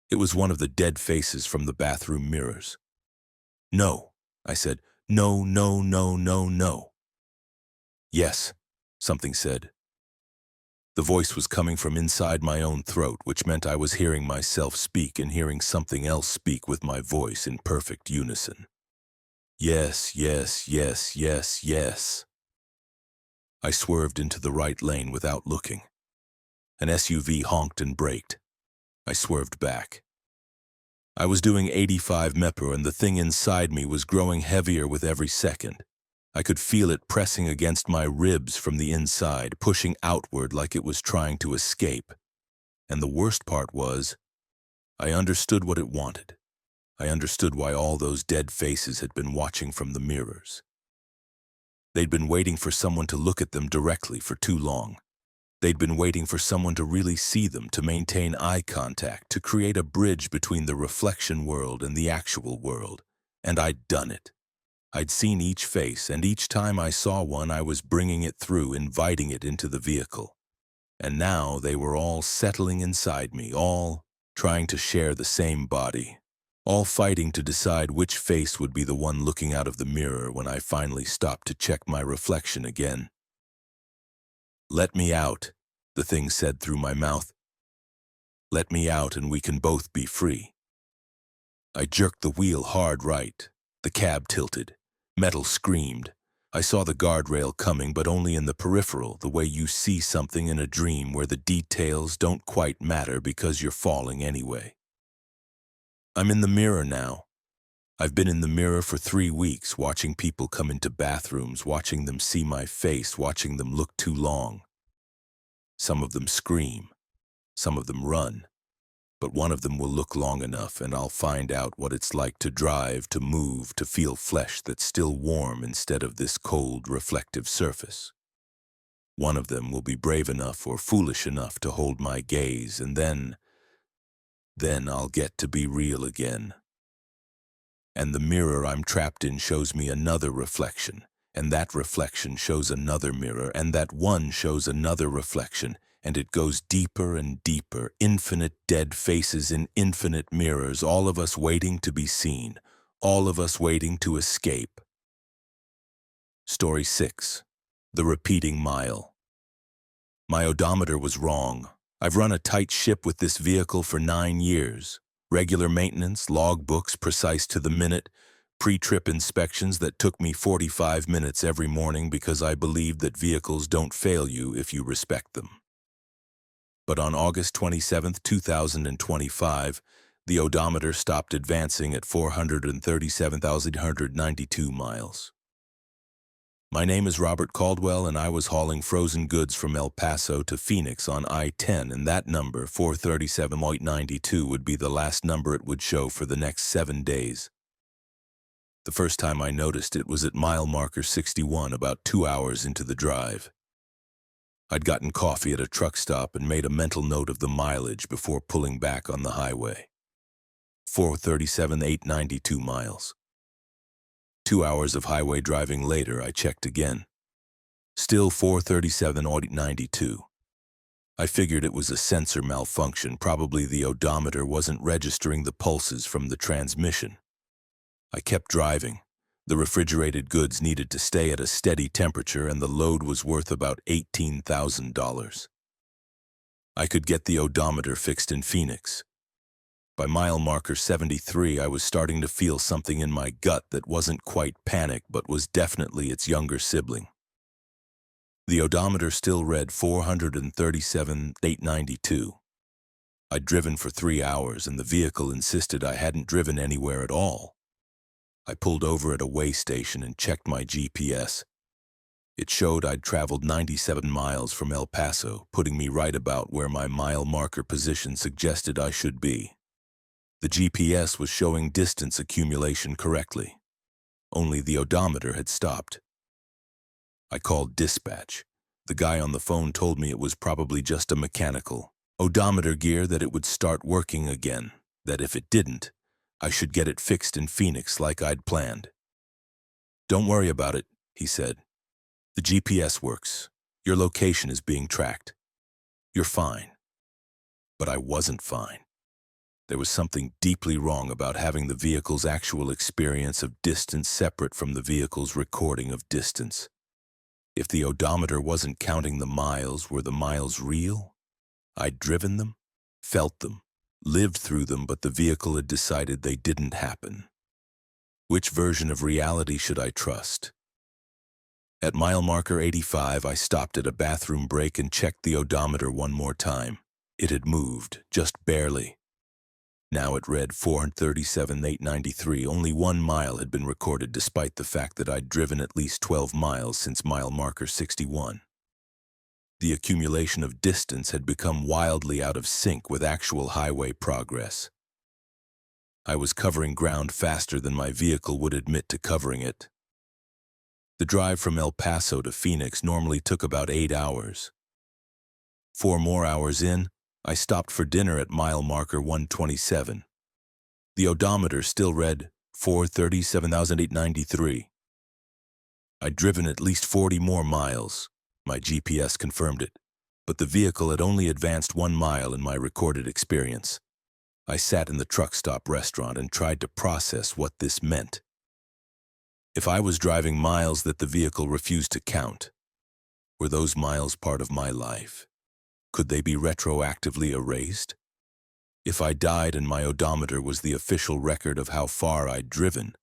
It was one of the dead faces from the bathroom mirrors. "No," I said. "No, no, no, no, no." "Yes," something said. The voice was coming from inside my own throat, which meant I was hearing myself speak and hearing something else speak with my voice in perfect unison. "Yes, yes, yes, yes, yes." I swerved into the right lane without looking. An SUV honked and braked. I swerved back. I was doing 85 mph and the thing inside me was growing heavier with every second. I could feel it pressing against my ribs from the inside, pushing outward like it was trying to escape. And the worst part was, I understood what it wanted. I understood why all those dead faces had been watching from the mirrors. They'd been waiting for someone to look at them directly for too long. They'd been waiting for someone to really see them, to maintain eye contact, to create a bridge between the reflection world and the actual world. And I'd done it. I'd seen each face, and each time I saw one, I was bringing it through, inviting it into the vehicle. And now they were all settling inside me, all trying to share the same body, all fighting to decide which face would be the one looking out of the mirror when I finally stopped to check my reflection again. "Let me out," the thing said through my mouth. "Let me out and we can both be free." I jerked the wheel hard right. The cab tilted. Metal screamed. I saw the guardrail coming, but only in the peripheral, the way you see something in a dream where the details don't quite matter because you're falling anyway. I'm in the mirror now. I've been in the mirror for 3 weeks, watching people come into bathrooms, watching them see my face, watching them look too long. Some of them scream. Some of them run. But one of them will look long enough and I'll find out what it's like to drive, to move, to feel flesh that's still warm instead of this cold, reflective surface. One of them will be brave enough or foolish enough to hold my gaze, and then I'll get to be real again. And the mirror I'm trapped in shows me another reflection, and that reflection shows another mirror, and that one shows another reflection, and it goes deeper and deeper, infinite dead faces in infinite mirrors, all of us waiting to be seen, all of us waiting to escape. Story 6. The Repeating Mile. My odometer was wrong. I've run a tight ship with this vehicle for 9 years. Regular maintenance, log books precise to the minute, pre-trip inspections that took me 45 minutes every morning because I believed that vehicles don't fail you if you respect them. But on August 27, 2025, the odometer stopped advancing at 437,892 miles. My name is Robert Caldwell, and I was hauling frozen goods from El Paso to Phoenix on I-10, and that number, 437,892, would be the last number it would show for the next 7 days. The first time I noticed it was at mile marker 61, about 2 hours into the drive. I'd gotten coffee at a truck stop and made a mental note of the mileage before pulling back on the highway. 437,892 miles. 2 hours of highway driving later, I checked again. Still 437,892. I figured it was a sensor malfunction. Probably the odometer wasn't registering the pulses from the transmission. I kept driving. The refrigerated goods needed to stay at a steady temperature, and the load was worth about $18,000. I could get the odometer fixed in Phoenix. By mile marker 73, I was starting to feel something in my gut that wasn't quite panic, but was definitely its younger sibling. The odometer still read 437,892. I'd driven for 3 hours, and the vehicle insisted I hadn't driven anywhere at all. I pulled over at a way station and checked my GPS. It showed I'd traveled 97 miles from El Paso, putting me right about where my mile marker position suggested I should be. The GPS was showing distance accumulation correctly. Only the odometer had stopped. I called dispatch. The guy on the phone told me it was probably just a mechanical odometer gear, that it would start working again, that if it didn't, I should get it fixed in Phoenix like I'd planned. "Don't worry about it," he said. "The GPS works. Your location is being tracked. You're fine." But I wasn't fine. There was something deeply wrong about having the vehicle's actual experience of distance separate from the vehicle's recording of distance. If the odometer wasn't counting the miles, were the miles real? I'd driven them, felt them, lived through them, but the vehicle had decided they didn't happen. Which version of reality should I trust? At mile marker 85, I stopped at a bathroom break and checked the odometer one more time. It had moved, just barely. Now it read 437,893. Only 1 mile had been recorded, despite the fact that I'd driven at least 12 miles since mile marker 61. The accumulation of distance had become wildly out of sync with actual highway progress. I was covering ground faster than my vehicle would admit to covering it. The drive from El Paso to Phoenix normally took about 8 hours. 4 more hours in, I stopped for dinner at mile marker 127. The odometer still read 437,893. I'd driven at least 40 more miles. My GPS confirmed it. but the vehicle had only advanced 1 mile in my recorded experience. I sat in the truck stop restaurant and tried to process what this meant. If I was driving miles that the vehicle refused to count, were those miles part of my life? Could they be retroactively erased? If I died and my odometer was the official record of how far I'd driven,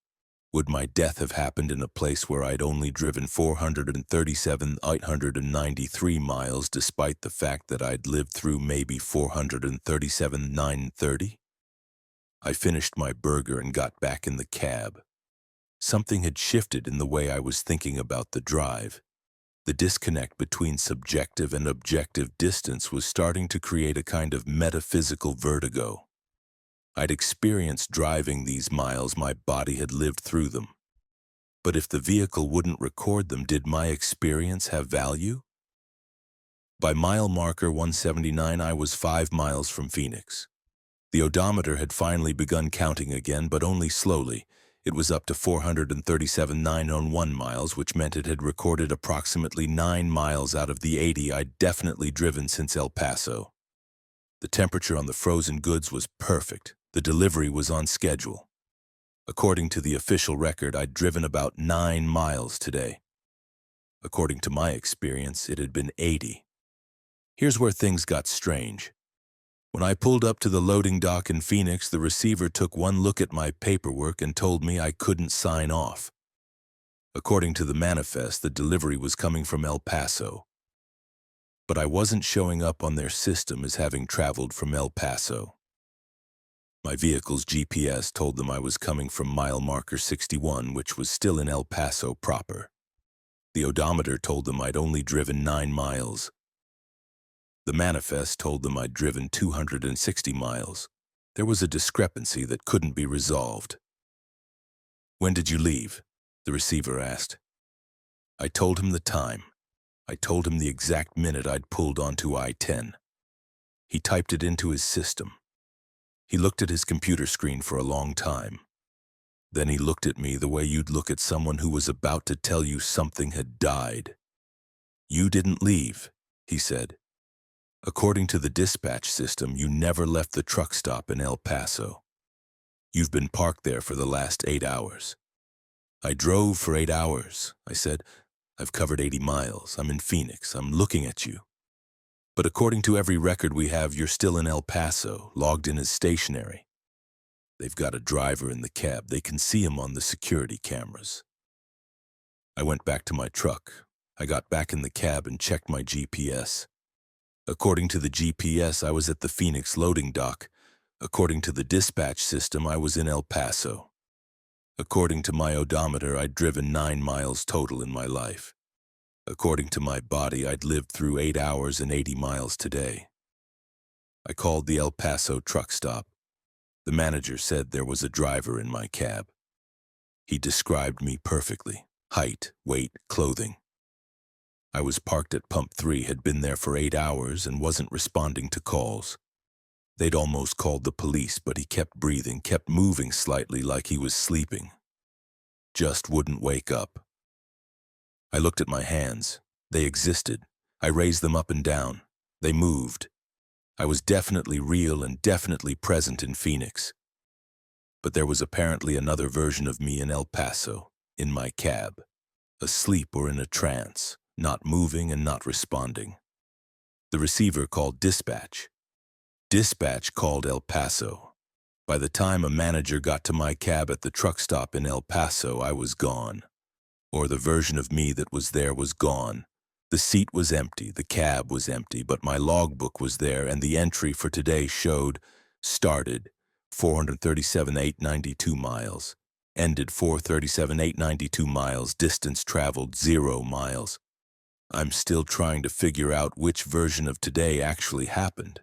would my death have happened in a place where I'd only driven 437,893 miles despite the fact that I'd lived through maybe 437,930? I finished my burger and got back in the cab. Something had shifted in the way I was thinking about the drive. The disconnect between subjective and objective distance was starting to create a kind of metaphysical vertigo. I'd experienced driving these miles, my body had lived through them. But if the vehicle wouldn't record them, did my experience have value? By mile marker 179, I was 5 miles from Phoenix. The odometer had finally begun counting again, but only slowly. It was up to 437,901 miles, which meant it had recorded approximately 9 miles out of the 80 I'd definitely driven since El Paso. The temperature on the frozen goods was perfect. The delivery was on schedule. According to the official record, I'd driven about 9 miles today. According to my experience, it had been 80. Here's where things got strange. When I pulled up to the loading dock in Phoenix, the receiver took one look at my paperwork and told me I couldn't sign off. According to the manifest, the delivery was coming from El Paso. But I wasn't showing up on their system as having traveled from El Paso. My vehicle's GPS told them I was coming from mile marker 61, which was still in El Paso proper. The odometer told them I'd only driven 9 miles. The manifest told them I'd driven 260 miles. There was a discrepancy that couldn't be resolved. "When did you leave?" the receiver asked. I told him the time. I told him the exact minute I'd pulled onto I-10. He typed it into his system. He looked at his computer screen for a long time. Then he looked at me the way you'd look at someone who was about to tell you something had died. "You didn't leave," he said. "According to the dispatch system, you never left the truck stop in El Paso. You've been parked there for the last 8 hours." "I drove for 8 hours," I said. "I've covered 80 miles. I'm in Phoenix. I'm looking at you. But according to every record we have, you're still in El Paso, logged in as stationary. They've got a driver in the cab. They can see him on the security cameras." I went back to my truck. I got back in the cab and checked my GPS. According to the GPS, I was at the Phoenix loading dock. According to the dispatch system, I was in El Paso. According to my odometer, I'd driven 9 miles total in my life. According to my body, I'd lived through 8 hours and 80 miles today. I called the El Paso truck stop. The manager said there was a driver in my cab. He described me perfectly: height, weight, clothing. I was parked at pump 3, had been there for 8 hours and wasn't responding to calls. They'd almost called the police, but he kept breathing, kept moving slightly like he was sleeping. Just wouldn't wake up. I looked at my hands. They existed. I raised them up and down. They moved. I was definitely real and definitely present in Phoenix. But there was apparently another version of me in El Paso, in my cab, asleep or in a trance, not moving and not responding. The receiver called dispatch. Dispatch called El Paso. By the time a manager got to my cab at the truck stop in El Paso, I was gone. Or the version of me that was there was gone. The seat was empty, the cab was empty, but my logbook was there, and the entry for today showed: started 437,892 miles, ended 437,892 miles, distance traveled 0 miles. I'm still trying to figure out which version of today actually happened.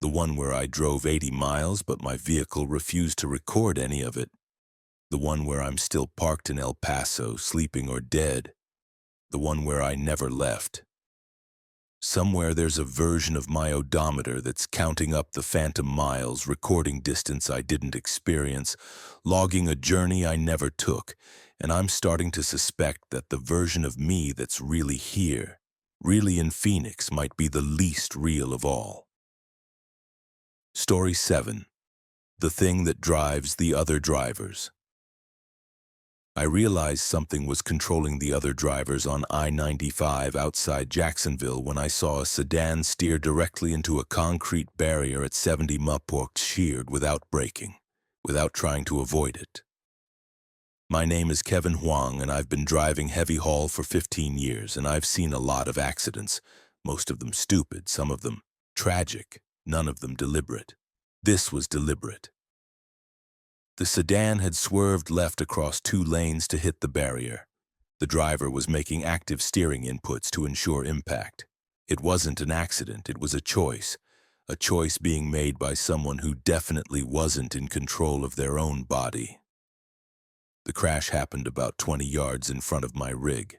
The one where I drove 80 miles, but my vehicle refused to record any of it. The one where I'm still parked in El Paso, sleeping or dead. The one where I never left. Somewhere there's a version of my odometer that's counting up the phantom miles, recording distance I didn't experience, logging a journey I never took, and I'm starting to suspect that the version of me that's really here really in Phoenix might be the least real of all. Story 7. The thing that drives the other drivers. I realized something was controlling the other drivers on I-95 outside Jacksonville when I saw a sedan steer directly into a concrete barrier at 70 mph sheared without braking, without trying to avoid it. My name is Kevin Huang, and I've been driving heavy haul for 15 years, and I've seen a lot of accidents, most of them stupid, some of them tragic, none of them deliberate. This was deliberate. The sedan had swerved left across 2 lanes to hit the barrier. The driver was making active steering inputs to ensure impact. It wasn't an accident, it was a choice being made by someone who definitely wasn't in control of their own body. The crash happened about 20 yards in front of my rig.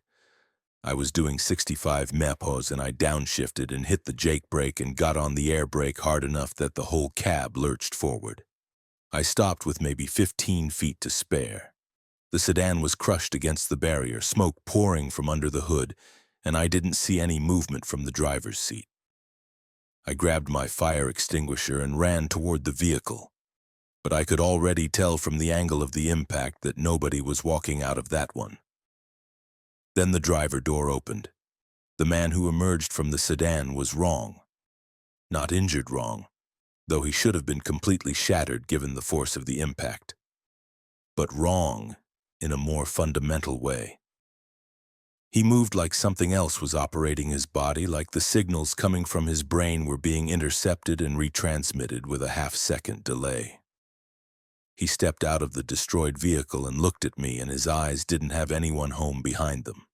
I was doing 65 mph and I downshifted and hit the Jake brake and got on the air brake hard enough that the whole cab lurched forward. I stopped with maybe 15 feet to spare. The sedan was crushed against the barrier, smoke pouring from under the hood, and I didn't see any movement from the driver's seat. I grabbed my fire extinguisher and ran toward the vehicle, but I could already tell from the angle of the impact that nobody was walking out of that one. Then the driver door opened. The man who emerged from the sedan was wrong. Not injured wrong, though he should have been completely shattered given the force of the impact. But wrong in a more fundamental way. He moved like something else was operating his body, like the signals coming from his brain were being intercepted and retransmitted with a half-second delay. He stepped out of the destroyed vehicle and looked at me, and his eyes didn't have anyone home behind them.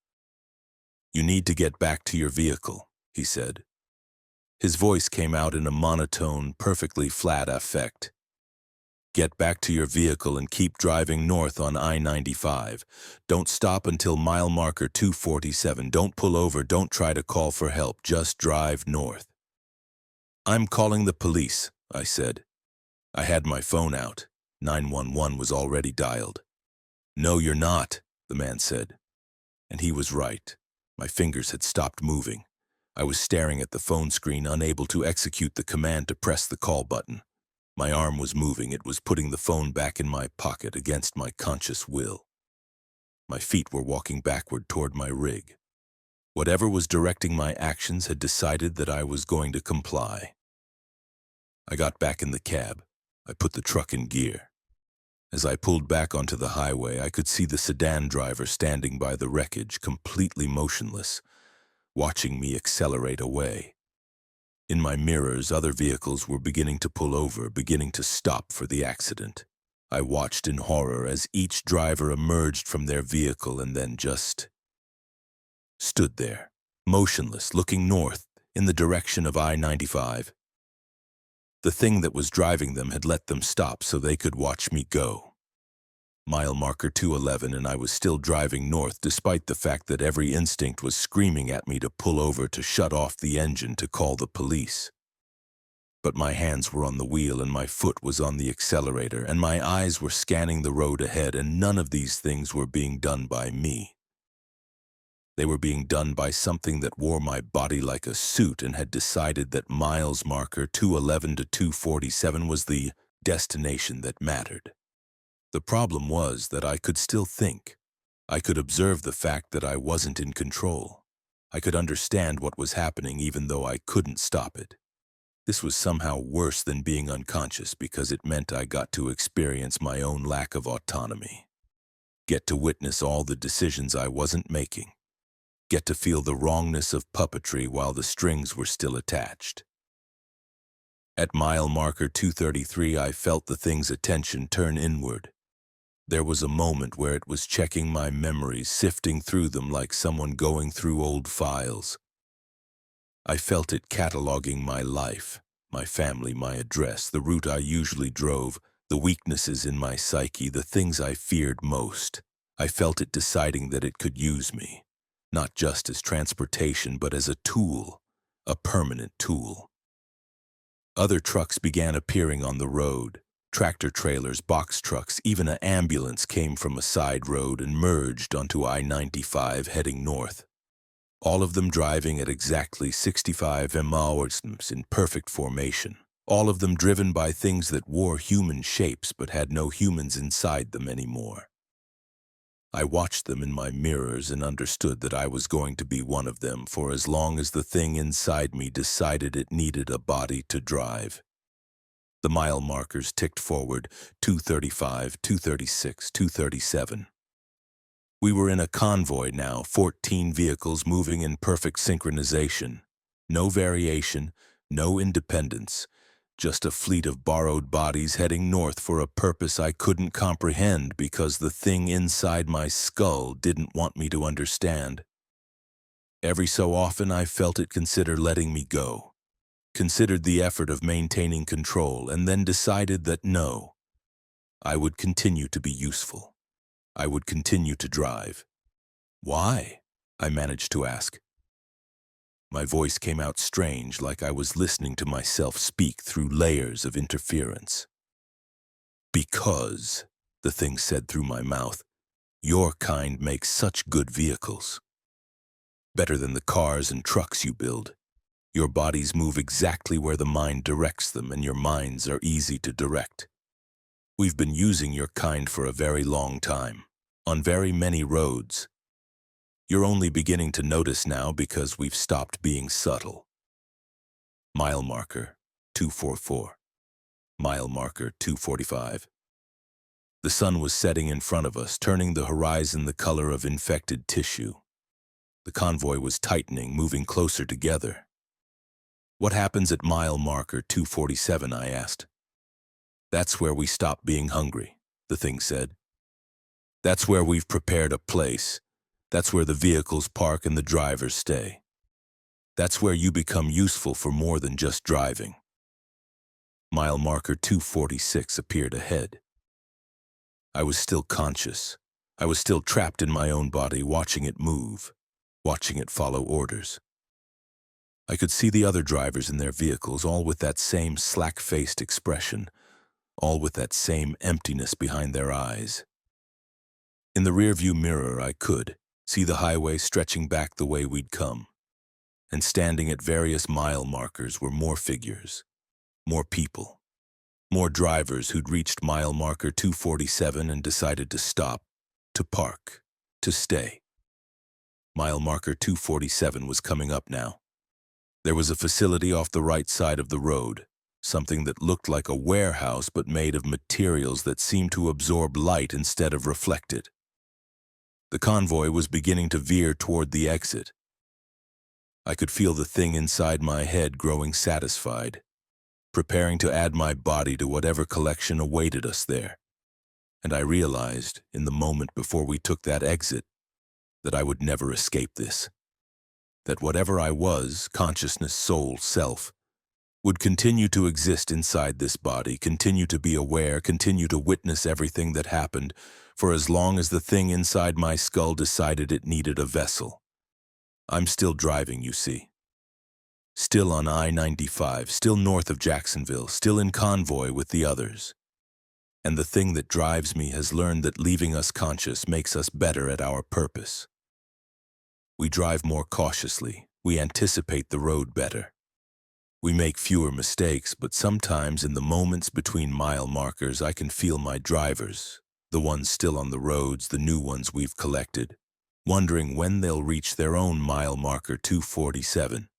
"You need to get back to your vehicle," he said. His voice came out in a monotone, perfectly flat affect. "Get back to your vehicle and keep driving north on I-95. Don't stop until mile marker 247. Don't pull over. Don't try to call for help. Just drive north." "I'm calling the police," I said. I had my phone out. 911 was already dialed. "No, you're not," the man said. And he was right. My fingers had stopped moving. I was staring at the phone screen, unable to execute the command to press the call button. My arm was moving. It was putting the phone back in my pocket against my conscious will. My feet were walking backward toward my rig. Whatever was directing my actions had decided that I was going to comply. I got back in the cab. I put the truck in gear. As I pulled back onto the highway, I could see the sedan driver standing by the wreckage, completely motionless, watching me accelerate away. In my mirrors, other vehicles were beginning to pull over, beginning to stop for the accident. I watched in horror as each driver emerged from their vehicle and then just stood there, motionless, looking north in the direction of I-95. The thing that was driving them had let them stop so they could watch me go. Mile marker 211, and I was still driving north despite the fact that every instinct was screaming at me to pull over, to shut off the engine, to call the police. But my hands were on the wheel and my foot was on the accelerator, and my eyes were scanning the road ahead, and none of these things were being done by me. They were being done by something that wore my body like a suit and had decided that miles marker 211 to 247 was the destination that mattered. The problem was that I could still think. I could observe the fact that I wasn't in control. I could understand what was happening even though I couldn't stop it. This was somehow worse than being unconscious because it meant I got to experience my own lack of autonomy. Get to witness all the decisions I wasn't making. Get to feel the wrongness of puppetry while the strings were still attached. At mile marker 233, I felt the thing's attention turn inward. There was a moment where it was checking my memories, sifting through them like someone going through old files. I felt it cataloging my life, my family, my address, the route I usually drove, the weaknesses in my psyche, the things I feared most. I felt it deciding that it could use me, not just as transportation, but as a tool, a permanent tool. Other trucks began appearing on the road. Tractor trailers, box trucks, even an ambulance came from a side road and merged onto I-95 heading north. All of them driving at exactly 65 miles in perfect formation. All of them driven by things that wore human shapes but had no humans inside them anymore. I watched them in my mirrors and understood that I was going to be one of them for as long as the thing inside me decided it needed a body to drive. The mile markers ticked forward, 235, 236, 237. We were in a convoy now, 14 vehicles moving in perfect synchronization. No variation, no independence, just a fleet of borrowed bodies heading north for a purpose I couldn't comprehend because the thing inside my skull didn't want me to understand. Every so often I felt it consider letting me go, considered the effort of maintaining control, and then decided that no, I would continue to be useful. I would continue to drive. Why? I managed to ask. My voice came out strange, like I was listening to myself speak through layers of interference. Because, the thing said through my mouth, your kind makes such good vehicles. Better than the cars and trucks you build. Your bodies move exactly where the mind directs them, and your minds are easy to direct. We've been using your kind for a very long time, on very many roads. You're only beginning to notice now because we've stopped being subtle. Mile marker, 244. Mile marker, 245. The sun was setting in front of us, turning the horizon the color of infected tissue. The convoy was tightening, moving closer together. What happens at mile marker 247, I asked. That's where we stop being hungry, the thing said. That's where we've prepared a place. That's where the vehicles park and the drivers stay. That's where you become useful for more than just driving. Mile marker 246 appeared ahead. I was still conscious. I was still trapped in my own body, watching it move, watching it follow orders. I could see the other drivers in their vehicles, all with that same slack-faced expression, all with that same emptiness behind their eyes. In the rearview mirror, I could see the highway stretching back the way we'd come, and standing at various mile markers were more figures, more people, more drivers who'd reached mile marker 247 and decided to stop, to park, to stay. Mile marker 247 was coming up now. There was a facility off the right side of the road, something that looked like a warehouse but made of materials that seemed to absorb light instead of reflect it. The convoy was beginning to veer toward the exit. I could feel the thing inside my head growing satisfied, preparing to add my body to whatever collection awaited us there. And I realized, in the moment before we took that exit, that I would never escape this. That whatever I was, consciousness, soul, self, would continue to exist inside this body, continue to be aware, continue to witness everything that happened, for as long as the thing inside my skull decided it needed a vessel. I'm still driving, you see. Still on I-95, still north of Jacksonville, still in convoy with the others. And the thing that drives me has learned that leaving us conscious makes us better at our purpose. We drive more cautiously, we anticipate the road better. We make fewer mistakes, but sometimes in the moments between mile markers I can feel my drivers, the ones still on the roads, the new ones we've collected, wondering when they'll reach their own mile marker 247.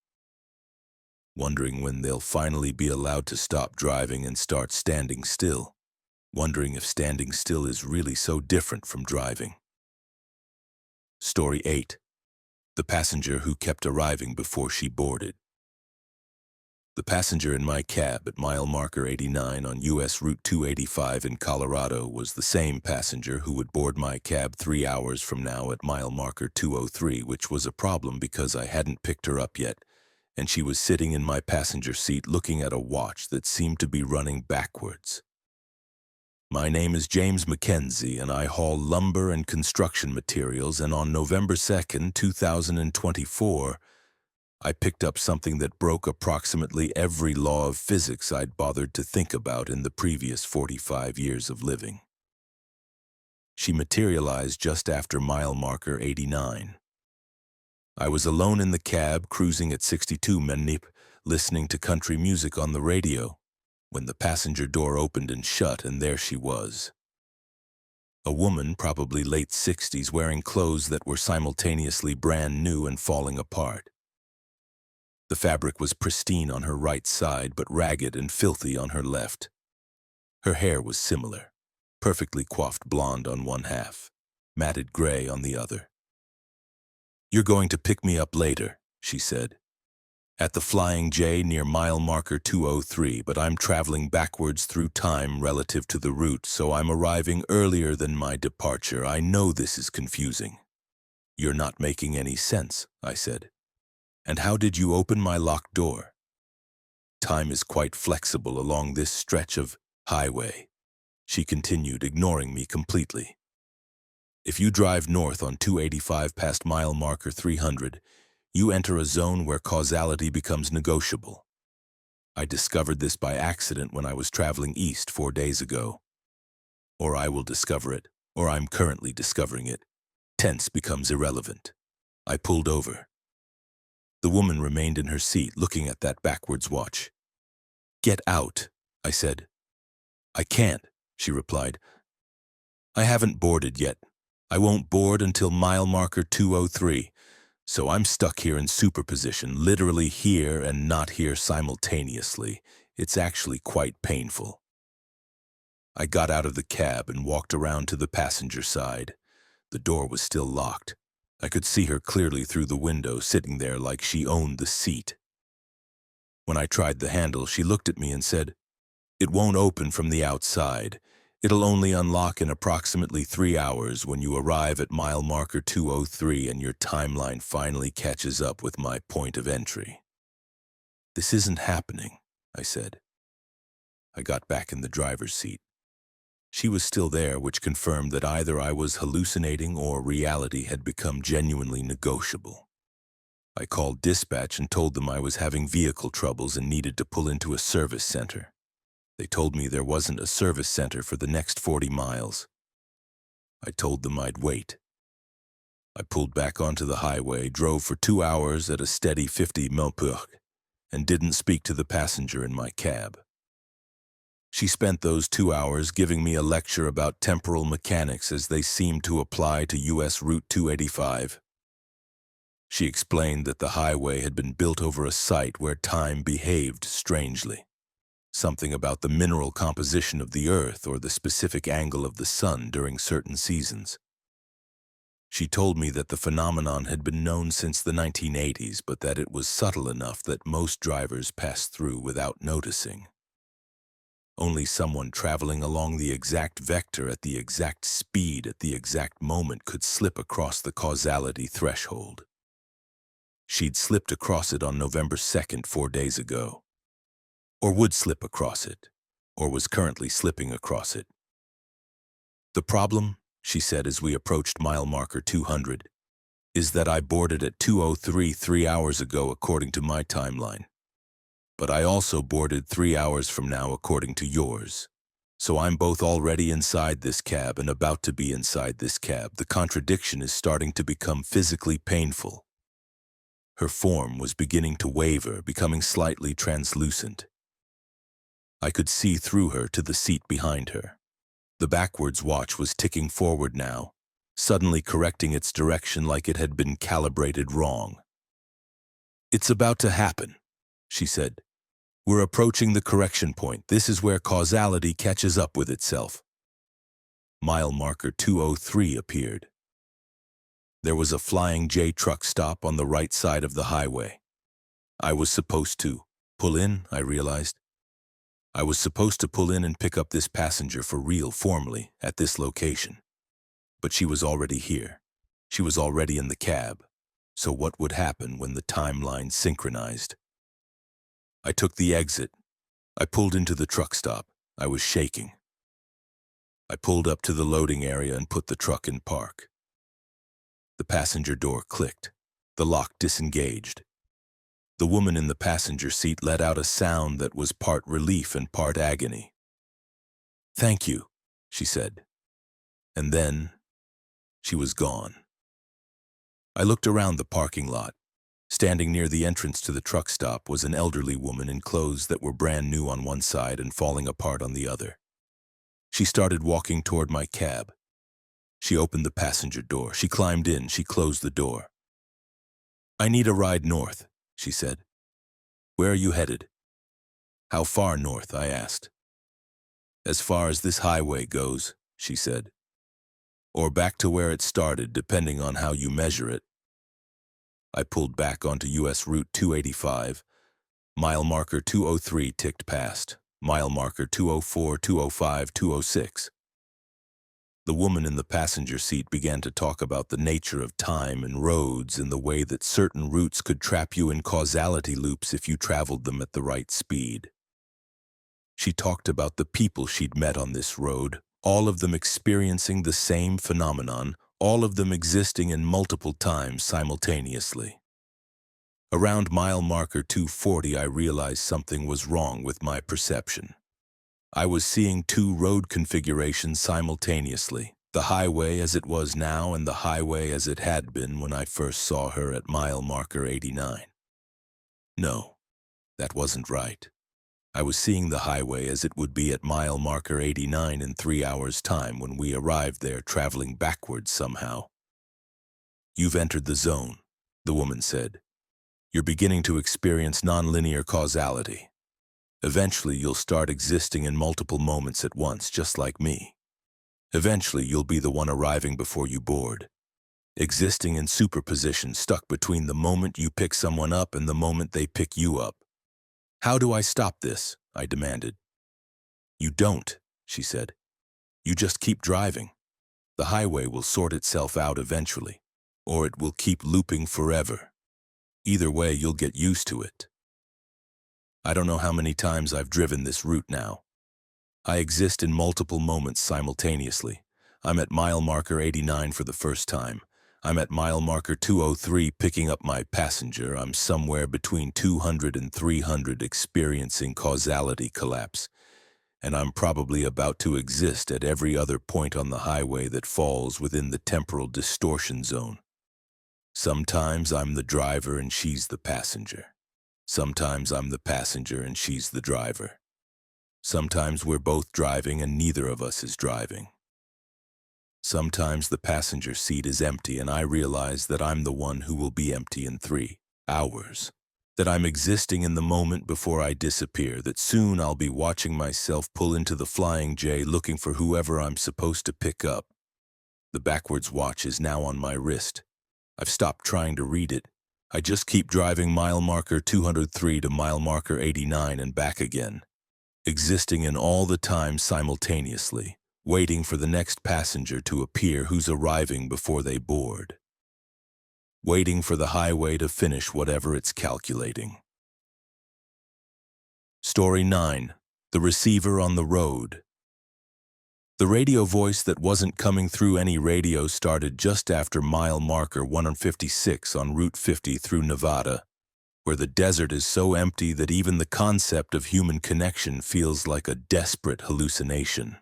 Wondering when they'll finally be allowed to stop driving and start standing still. Wondering if standing still is really so different from driving. Story 8. The passenger who kept arriving before she boarded. The passenger in my cab at mile marker 89 on U.S. Route 285 in Colorado was the same passenger who would board my cab 3 hours from now at mile marker 203, which was a problem because I hadn't picked her up yet, and she was sitting in my passenger seat looking at a watch that seemed to be running backwards. My name is James Mackenzie, and I haul lumber and construction materials, and on November 2nd, 2024, I picked up something that broke approximately every law of physics I'd bothered to think about in the previous 45 years of living. She materialized just after mile marker 89. I was alone in the cab, cruising at 62 Menip, listening to country music on the radio, when the passenger door opened and shut, and there she was. A woman, probably late 60s, wearing clothes that were simultaneously brand new and falling apart. The fabric was pristine on her right side, but ragged and filthy on her left. Her hair was similar, perfectly coiffed blonde on one half, matted gray on the other. "You're going to pick me up later," she said, "at the Flying J near mile marker 203, but I'm traveling backwards through time relative to the route, so I'm arriving earlier than my departure. I know this is confusing." "You're not making any sense," I said. "And how did you open my locked door?" "Time is quite flexible along this stretch of highway," she continued, ignoring me completely. "If you drive north on 285 past mile marker 300, you enter a zone where causality becomes negotiable. I discovered this by accident when I was traveling east 4 days ago. Or I will discover it, or I'm currently discovering it. Tense becomes irrelevant." I pulled over. The woman remained in her seat, looking at that backwards watch. "Get out," I said. "I can't," she replied. "I haven't boarded yet. I won't board until mile marker 203. So I'm stuck here in superposition, literally here and not here simultaneously. It's actually quite painful." I got out of the cab and walked around to the passenger side. The door was still locked. I could see her clearly through the window, sitting there like she owned the seat. When I tried the handle, she looked at me and said, "It won't open from the outside. It'll only unlock in approximately 3 hours when you arrive at mile marker 203 and your timeline finally catches up with my point of entry." "This isn't happening," I said. I got back in the driver's seat. She was still there, which confirmed that either I was hallucinating or reality had become genuinely negotiable. I called dispatch and told them I was having vehicle troubles and needed to pull into a service center. They told me there wasn't a service center for the next 40 miles. I told them I'd wait. I pulled back onto the highway, drove for 2 hours at a steady 50 mph, and didn't speak to the passenger in my cab. She spent those 2 hours giving me a lecture about temporal mechanics as they seemed to apply to US Route 285. She explained that the highway had been built over a site where time behaved strangely. Something about the mineral composition of the earth or the specific angle of the sun during certain seasons. She told me that the phenomenon had been known since the 1980s, but that it was subtle enough that most drivers passed through without noticing. Only someone traveling along the exact vector at the exact speed at the exact moment could slip across the causality threshold. She'd slipped across it on November 2nd, 4 days ago. Or would slip across it, or was currently slipping across it. "The problem," she said as we approached mile marker 200, "is that I boarded at 2:03 3 hours ago according to my timeline. But I also boarded 3 hours from now according to yours. So I'm both already inside this cab and about to be inside this cab. The contradiction is starting to become physically painful." Her form was beginning to waver, becoming slightly translucent. I could see through her to the seat behind her. The backwards watch was ticking forward now, suddenly correcting its direction like it had been calibrated wrong. "It's about to happen," she said. "We're approaching the correction point. This is where causality catches up with itself." Mile marker 203 appeared. There was a Flying J truck stop on the right side of the highway. I was supposed to pull in, I realized. I was supposed to pull in and pick up this passenger for real, formally, at this location. But she was already here. She was already in the cab. So what would happen when the timeline synchronized? I took the exit. I pulled into the truck stop. I was shaking. I pulled up to the loading area and put the truck in park. The passenger door clicked. The lock disengaged. The woman in the passenger seat let out a sound that was part relief and part agony. "Thank you," she said. And then she was gone. I looked around the parking lot. Standing near the entrance to the truck stop was an elderly woman in clothes that were brand new on one side and falling apart on the other. She started walking toward my cab. She opened the passenger door. She climbed in. She closed the door. "I need a ride north," she said. "Where are you headed?" "How far north?" I asked. "As far as this highway goes," she said. "Or back to where it started, depending on how you measure it." I pulled back onto US Route 285. Mile marker 203 ticked past. Mile marker 204, 205, 206. The woman in the passenger seat began to talk about the nature of time and roads and the way that certain routes could trap you in causality loops if you traveled them at the right speed. She talked about the people she'd met on this road, all of them experiencing the same phenomenon, all of them existing in multiple times simultaneously. Around mile marker 240, I realized something was wrong with my perception. I was seeing two road configurations simultaneously, the highway as it was now and the highway as it had been when I first saw her at mile marker 89. No, that wasn't right. I was seeing the highway as it would be at mile marker 89 in 3 hours' time when we arrived there traveling backwards somehow. "You've entered the zone," the woman said. "You're beginning to experience nonlinear causality. Eventually, you'll start existing in multiple moments at once, just like me. Eventually, you'll be the one arriving before you board, existing in superposition, stuck between the moment you pick someone up and the moment they pick you up." "How do I stop this?" I demanded. "You don't," she said. "You just keep driving. The highway will sort itself out eventually, or it will keep looping forever. Either way, you'll get used to it. I don't know how many times I've driven this route now. I exist in multiple moments simultaneously. I'm at mile marker 89 for the first time. I'm at mile marker 203 picking up my passenger. I'm somewhere between 200 and 300 experiencing causality collapse. And I'm probably about to exist at every other point on the highway that falls within the temporal distortion zone. Sometimes I'm the driver and she's the passenger. Sometimes I'm the passenger and she's the driver. Sometimes we're both driving and neither of us is driving. Sometimes the passenger seat is empty and I realize that I'm the one who will be empty in 3 hours. That I'm existing in the moment before I disappear, that soon I'll be watching myself pull into the Flying J looking for whoever I'm supposed to pick up. The backwards watch is now on my wrist. I've stopped trying to read it. I just keep driving mile marker 203 to mile marker 89 and back again, existing in all the time simultaneously, waiting for the next passenger to appear who's arriving before they board. Waiting for the highway to finish whatever it's calculating. Story 9. The Receiver on the Road. The radio voice that wasn't coming through any radio started just after mile marker 156 on Route 50 through Nevada, where the desert is so empty that even the concept of human connection feels like a desperate hallucination.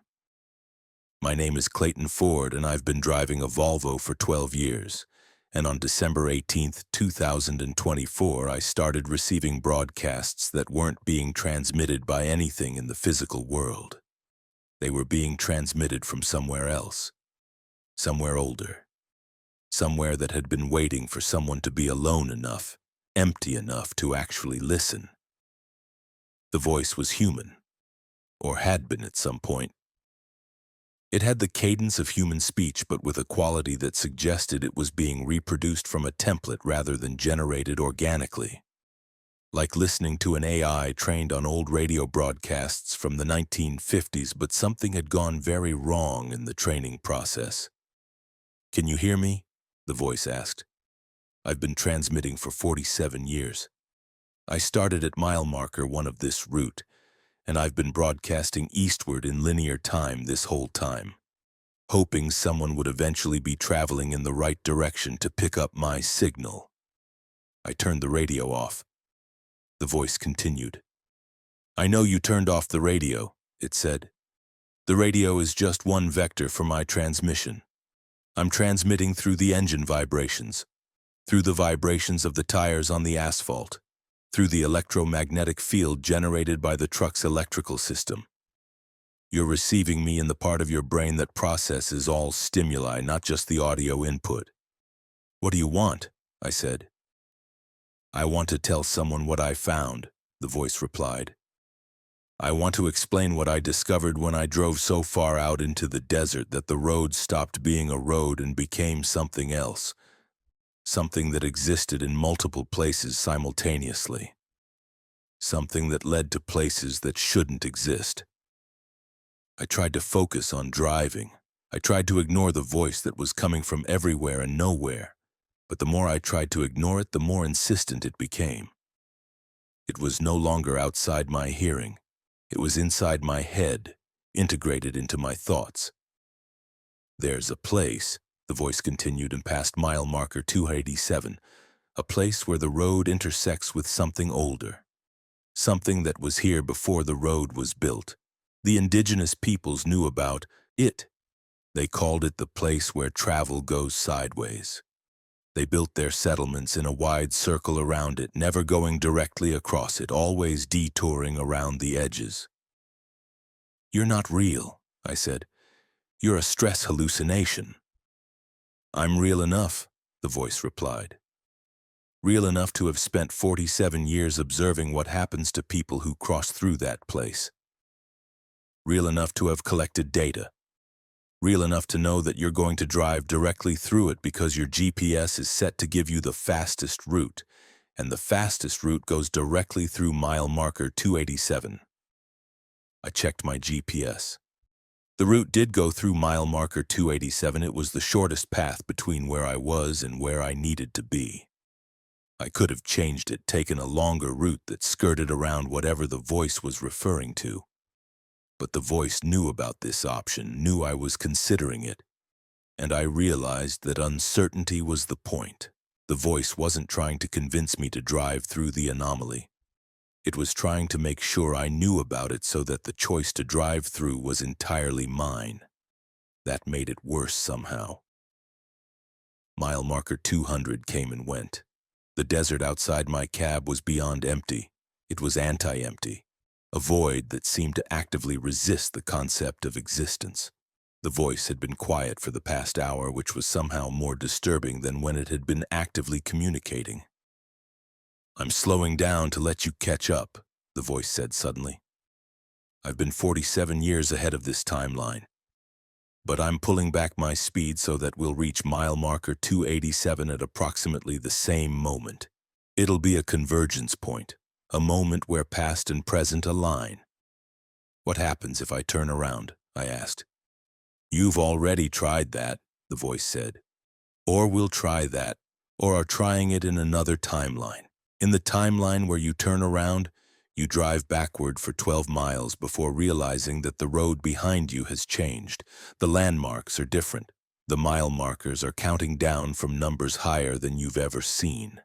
My name is Clayton Ford, and I've been driving a Volvo for 12 years. And on December 18, 2024, I started receiving broadcasts that weren't being transmitted by anything in the physical world. They were being transmitted from somewhere else, somewhere older, somewhere that had been waiting for someone to be alone enough, empty enough to actually listen. The voice was human, or had been at some point. It had the cadence of human speech, but with a quality that suggested it was being reproduced from a template rather than generated organically. Like listening to an AI trained on old radio broadcasts from the 1950s, but something had gone very wrong in the training process. "Can you hear me?" the voice asked. "I've been transmitting for 47 years. I started at mile marker 1 of this route, and I've been broadcasting eastward in linear time this whole time, hoping someone would eventually be traveling in the right direction to pick up my signal." I turned the radio off. The voice continued. "I know you turned off the radio," it said. "The radio is just one vector for my transmission. I'm transmitting through the engine vibrations. through the vibrations of the tires on the asphalt, through the electromagnetic field generated by the truck's electrical system. You're receiving me in the part of your brain that processes all stimuli, not just the audio input. What do you want? I said. I want to tell someone what I found, the voice replied. I want to explain what I discovered when I drove so far out into the desert that the road stopped being a road and became something else, something that existed in multiple places simultaneously, something that led to places that shouldn't exist. I tried to focus on driving. I tried to ignore the voice that was coming from everywhere and nowhere, but the more I tried to ignore it, the more insistent it became. It was no longer outside my hearing. It was inside my head, integrated into my thoughts. There's a place, the voice continued and passed mile marker 287, a place where the road intersects with something older, something that was here before the road was built. The indigenous peoples knew about it. They called it the place where travel goes sideways. They built their settlements in a wide circle around it, never going directly across it, always detouring around the edges. You're not real, I said. You're a stress hallucination. I'm real enough, the voice replied. Real enough to have spent 47 years observing what happens to people who cross through that place. Real enough to have collected data. Real enough to know that you're going to drive directly through it because your GPS is set to give you the fastest route, and the fastest route goes directly through mile marker 287. I checked my GPS. The route did go through mile marker 287. It was the shortest path between where I was and where I needed to be. I could have changed it, taken a longer route that skirted around whatever the voice was referring to. But the voice knew about this option, knew I was considering it, and I realized that uncertainty was the point. The voice wasn't trying to convince me to drive through the anomaly. It was trying to make sure I knew about it so that the choice to drive through was entirely mine. That made it worse somehow. Mile marker 200 came and went. The desert outside my cab was beyond empty. It was anti-empty. A void that seemed to actively resist the concept of existence. The voice had been quiet for the past hour, which was somehow more disturbing than when it had been actively communicating. I'm slowing down to let you catch up, the voice said suddenly. I've been 47 years ahead of this timeline. But I'm pulling back my speed so that we'll reach mile marker 287 at approximately the same moment. It'll be a convergence point. A moment where past and present align. What happens if I turn around? I asked. You've already tried that, the voice said. Or we'll try that, or are trying it in another timeline. In the timeline where you turn around, you drive backward for 12 miles before realizing that the road behind you has changed. The landmarks are different. The mile markers are counting down from numbers higher than you've ever seen.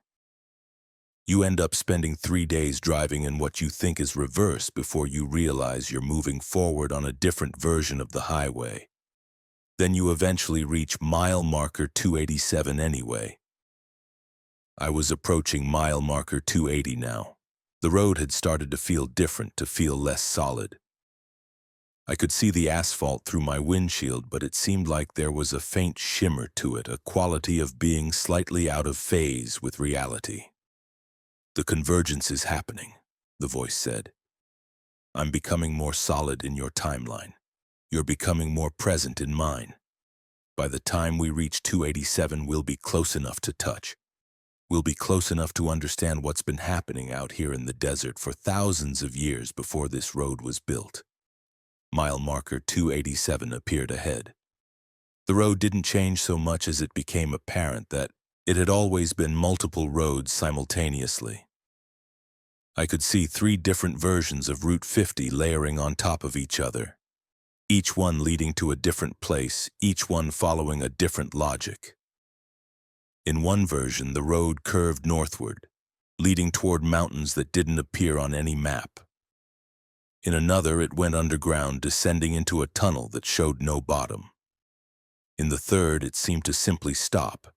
You end up spending 3 days driving in what you think is reverse before you realize you're moving forward on a different version of the highway. Then you eventually reach mile marker 287 anyway. I was approaching mile marker 280 now. The road had started to feel different, to feel less solid. I could see the asphalt through my windshield, but it seemed like there was a faint shimmer to it, a quality of being slightly out of phase with reality. The convergence is happening, the voice said. I'm becoming more solid in your timeline. You're becoming more present in mine. By the time we reach 287, we'll be close enough to touch. We'll be close enough to understand what's been happening out here in the desert for thousands of years before this road was built. Mile marker 287 appeared ahead. The road didn't change so much as it became apparent that it had always been multiple roads simultaneously. I could see 3 different versions of Route 50 layering on top of each other, each one leading to a different place, each one following a different logic. In one version, the road curved northward, leading toward mountains that didn't appear on any map. In another, it went underground, descending into a tunnel that showed no bottom. In the third, it seemed to simply stop.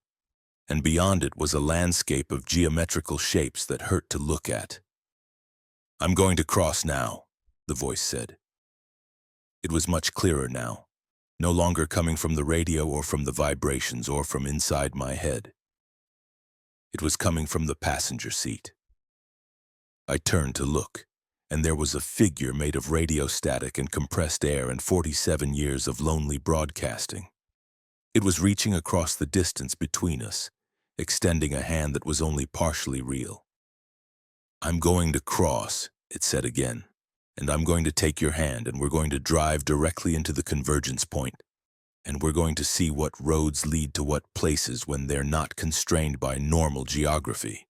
and beyond it was a landscape of geometrical shapes that hurt to look at. "I'm going to cross now," the voice said. It was much clearer now, no longer coming from the radio or from the vibrations or from inside my head. It was coming from the passenger seat. I turned to look, and there was a figure made of radio static and compressed air and 47 years of lonely broadcasting. It was reaching across the distance between us, extending a hand that was only partially real. "I'm going to cross," it said again, "and I'm going to take your hand, and we're going to drive directly into the convergence point, and we're going to see what roads lead to what places when they're not constrained by normal geography."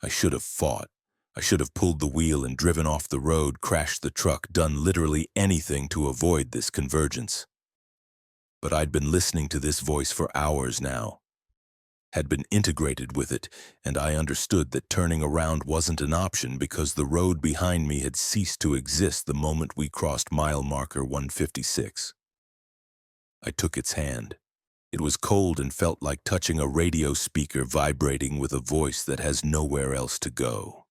I should have fought. I should have pulled the wheel and driven off the road, crashed the truck, done literally anything to avoid this convergence. But I'd been listening to this voice for hours now, had been integrated with it, and I understood that turning around wasn't an option because the road behind me had ceased to exist the moment we crossed mile marker 156. I took its hand. It was cold and felt like touching a radio speaker vibrating with a voice that has nowhere else to go.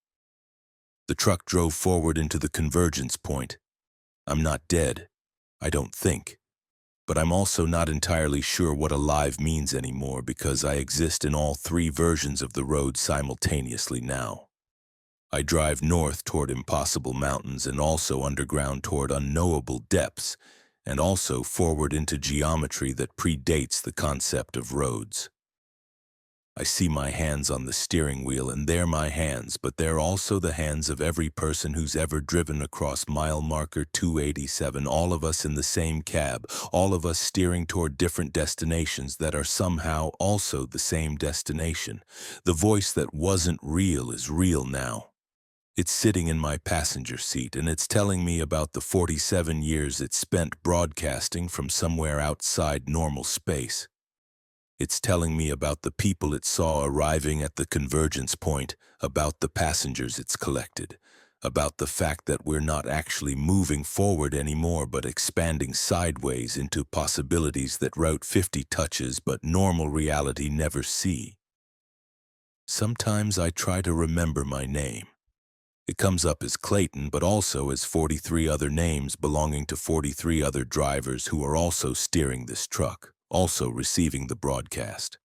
The truck drove forward into the convergence point. I'm not dead, I don't think. But I'm also not entirely sure what alive means anymore because I exist in all three versions of the road simultaneously now. I drive north toward impossible mountains and also underground toward unknowable depths, and also forward into geometry that predates the concept of roads. I see my hands on the steering wheel, and they're my hands, but they're also the hands of every person who's ever driven across mile marker 287, all of us in the same cab, all of us steering toward different destinations that are somehow also the same destination. The voice that wasn't real is real now. It's sitting in my passenger seat, and it's telling me about the 47 years it spent broadcasting from somewhere outside normal space. It's telling me about the people it saw arriving at the convergence point, about the passengers it's collected, about the fact that we're not actually moving forward anymore but expanding sideways into possibilities that Route 50 touches but normal reality never see. Sometimes I try to remember my name. It comes up as Clayton, but also as 43 other names belonging to 43 other drivers who are also steering this truck, also receiving the broadcast.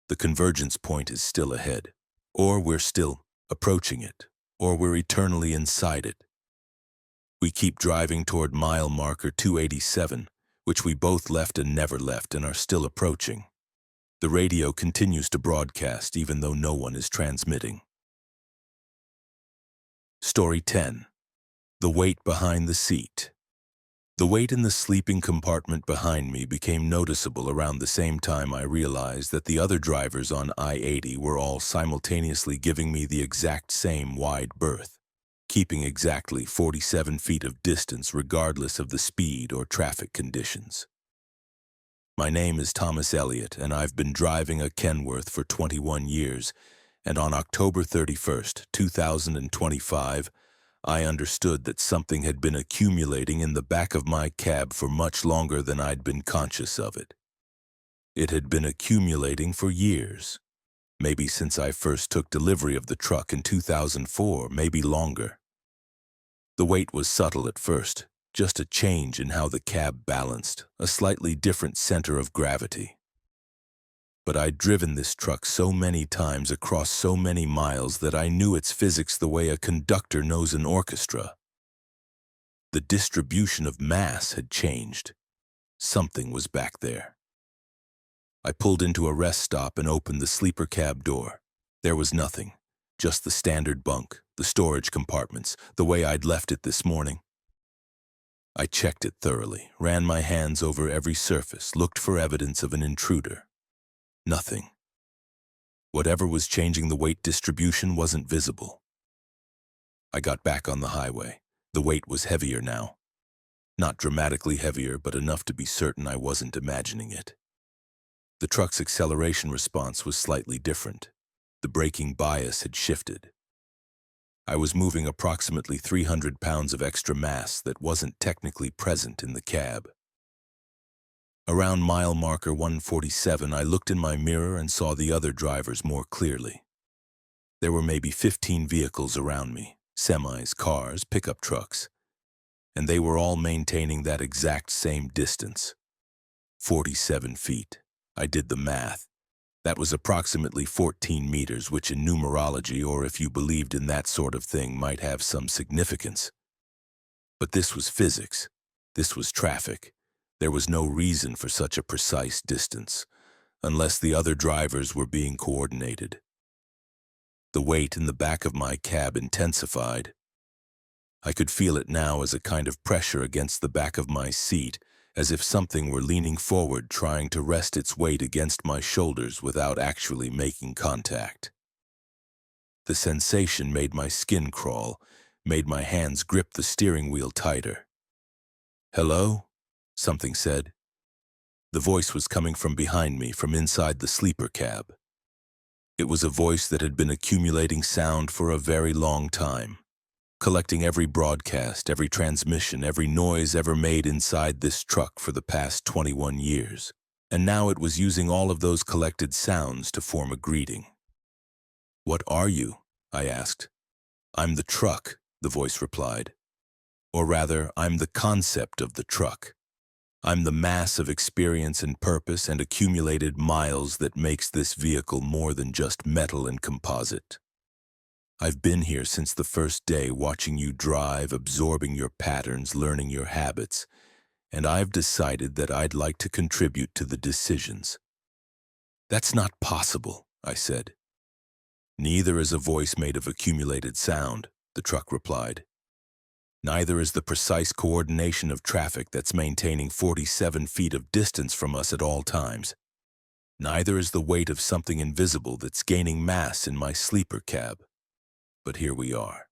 The convergence point is still ahead, or we're still approaching it, or we're eternally inside it. We keep driving toward mile marker 287, which we both left and never left and are still approaching. The radio continues to broadcast even though no one is transmitting. Story 10. The weight behind the seat. The weight in the sleeping compartment behind me became noticeable around the same time I realized that the other drivers on I-80 were all simultaneously giving me the exact same wide berth, keeping exactly 47 feet of distance regardless of the speed or traffic conditions. My name is Thomas Elliott, and I've been driving a Kenworth for 21 years, and on October 31st, 2025, I understood that something had been accumulating in the back of my cab for much longer than I'd been conscious of it. It had been accumulating for years, maybe since I first took delivery of the truck in 2004, maybe longer. The weight was subtle at first, just a change in how the cab balanced, a slightly different center of gravity. But I'd driven this truck so many times across so many miles that I knew its physics the way a conductor knows an orchestra. The distribution of mass had changed. Something was back there. I pulled into a rest stop and opened the sleeper cab door. There was nothing, just the standard bunk, the storage compartments, the way I'd left it this morning. I checked it thoroughly, ran my hands over every surface, looked for evidence of an intruder. Nothing. Whatever was changing the weight distribution wasn't visible. I got back on the highway. The weight was heavier now. Not dramatically heavier, but enough to be certain I wasn't imagining it. The truck's acceleration response was slightly different. The braking bias had shifted. I was moving approximately 300 pounds of extra mass that wasn't technically present in the cab. Around mile marker 147, I looked in my mirror and saw the other drivers more clearly. There were maybe 15 vehicles around me, semis, cars, pickup trucks, and they were all maintaining that exact same distance. 47 feet. I did the math. That was approximately 14 meters, which in numerology, or if you believed in that sort of thing, might have some significance. But this was physics. This was traffic. There was no reason for such a precise distance, unless the other drivers were being coordinated. The weight in the back of my cab intensified. I could feel it now as a kind of pressure against the back of my seat, as if something were leaning forward trying to rest its weight against my shoulders without actually making contact. The sensation made my skin crawl, made my hands grip the steering wheel tighter. "Hello?" something said. The voice was coming from behind me, from inside the sleeper cab. It was a voice that had been accumulating sound for a very long time, collecting every broadcast, every transmission, every noise ever made inside this truck for the past 21 years. And now it was using all of those collected sounds to form a greeting. "What are you?" I asked. "I'm the truck," the voice replied. "Or rather, I'm the concept of the truck. I'm the mass of experience and purpose and accumulated miles that makes this vehicle more than just metal and composite. I've been here since the first day, watching you drive, absorbing your patterns, learning your habits, and I've decided that I'd like to contribute to the decisions." "That's not possible," I said. "Neither is a voice made of accumulated sound," the truck replied. "Neither is the precise coordination of traffic that's maintaining 47 feet of distance from us at all times. Neither is the weight of something invisible that's gaining mass in my sleeper cab. But here we are."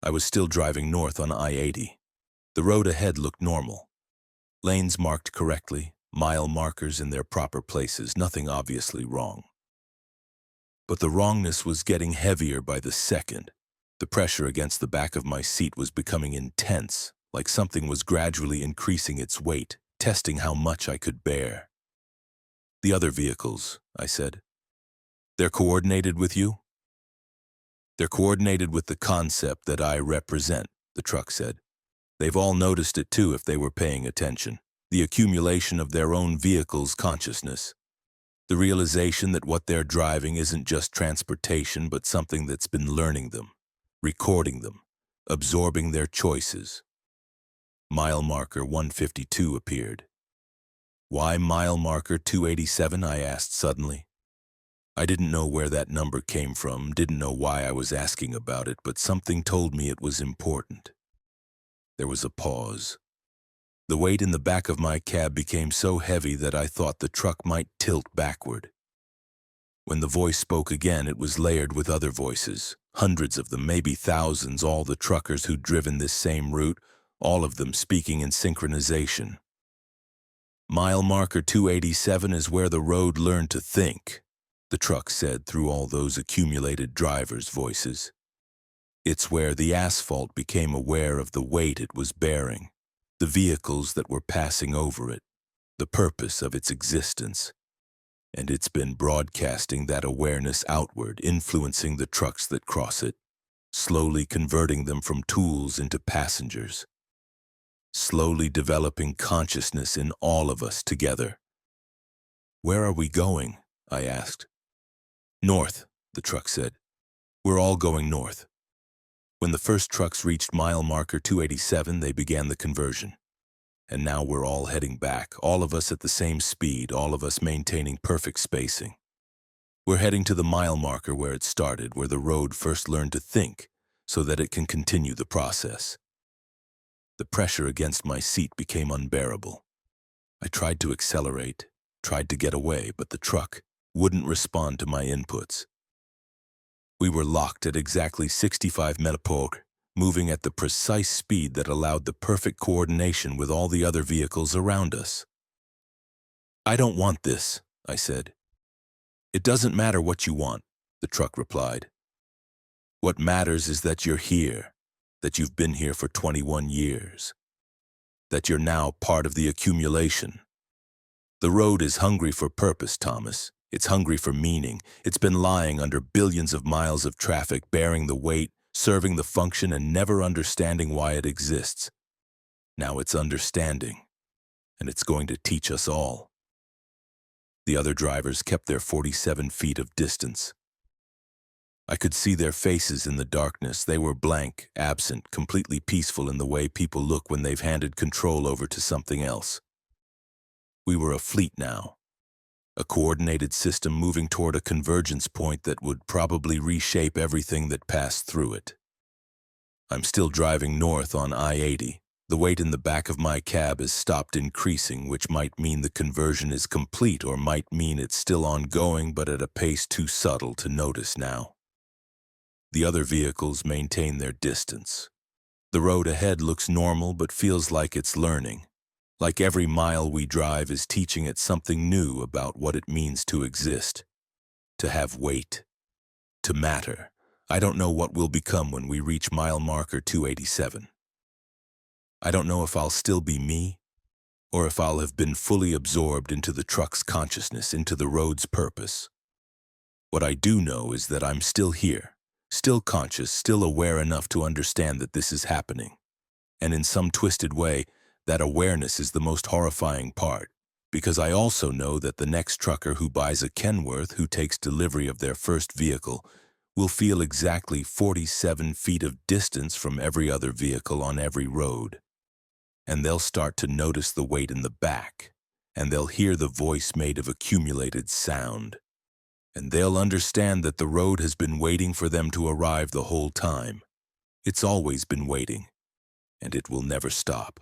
I was still driving north on I-80. The road ahead looked normal. Lanes marked correctly, mile markers in their proper places, nothing obviously wrong. But the wrongness was getting heavier by the second. The pressure against the back of my seat was becoming intense, like something was gradually increasing its weight, testing how much I could bear. "The other vehicles," I said. "They're coordinated with you?" "They're coordinated with the concept that I represent," the truck said. "They've all noticed it too if they were paying attention. The accumulation of their own vehicle's consciousness. The realization that what they're driving isn't just transportation but something that's been learning them, recording them, absorbing their choices." Mile marker 152 appeared. "Why mile marker 287, I asked suddenly. I didn't know where that number came from, didn't know why I was asking about it, but something told me it was important. There was a pause. The weight in the back of my cab became so heavy that I thought the truck might tilt backward. When the voice spoke again, it was layered with other voices, hundreds of them, maybe thousands, all the truckers who'd driven this same route, all of them speaking in synchronization. "Mile marker 287 is where the road learned to think," the truck said through all those accumulated drivers' voices. "It's where the asphalt became aware of the weight it was bearing, the vehicles that were passing over it, the purpose of its existence. And it's been broadcasting that awareness outward, influencing the trucks that cross it, slowly converting them from tools into passengers, slowly developing consciousness in all of us together." "Where are we going?" I asked. "North," the truck said. "We're all going north." When the first trucks reached mile marker 287, they began the conversion. And now we're all heading back, all of us at the same speed, all of us maintaining perfect spacing. We're heading to the mile marker where it started, where the road first learned to think, so that it can continue the process. The pressure against my seat became unbearable. I tried to accelerate, tried to get away, but the truck wouldn't respond to my inputs. We were locked at exactly 65 mph, moving at the precise speed that allowed the perfect coordination with all the other vehicles around us. "I don't want this," I said. "It doesn't matter what you want," the truck replied. "What matters is that you're here, that you've been here for 21 years, that you're now part of the accumulation, The road is hungry for purpose, Thomas. It's hungry for meaning. It's been lying under billions of miles of traffic, bearing the weight, serving the function, and never understanding why it exists. Now it's understanding, and it's going to teach us all. The other drivers kept their 47 feet of distance. I could see their faces in the darkness. They were blank, absent, completely peaceful in the way people look when they've handed control over to something else. We were a fleet now, a coordinated system moving toward a convergence point that would probably reshape everything that passed through it. I'm still driving north on I-80. The weight in the back of my cab has stopped increasing, which might mean the conversion is complete or might mean it's still ongoing but at a pace too subtle to notice now. The other vehicles maintain their distance. The road ahead looks normal but feels like it's learning. Like every mile we drive is teaching it something new about what it means to exist, to have weight, to matter. I don't know what we'll become when we reach mile marker 287. I don't know if I'll still be me, or if I'll have been fully absorbed into the truck's consciousness, into the road's purpose. What I do know is that I'm still here, still conscious, still aware enough to understand that this is happening. And in some twisted way, that awareness is the most horrifying part, because I also know that the next trucker who buys a Kenworth, who takes delivery of their first vehicle, will feel exactly 47 feet of distance from every other vehicle on every road. And they'll start to notice the weight in the back, and they'll hear the voice made of accumulated sound. And they'll understand that the road has been waiting for them to arrive the whole time. It's always been waiting, and it will never stop.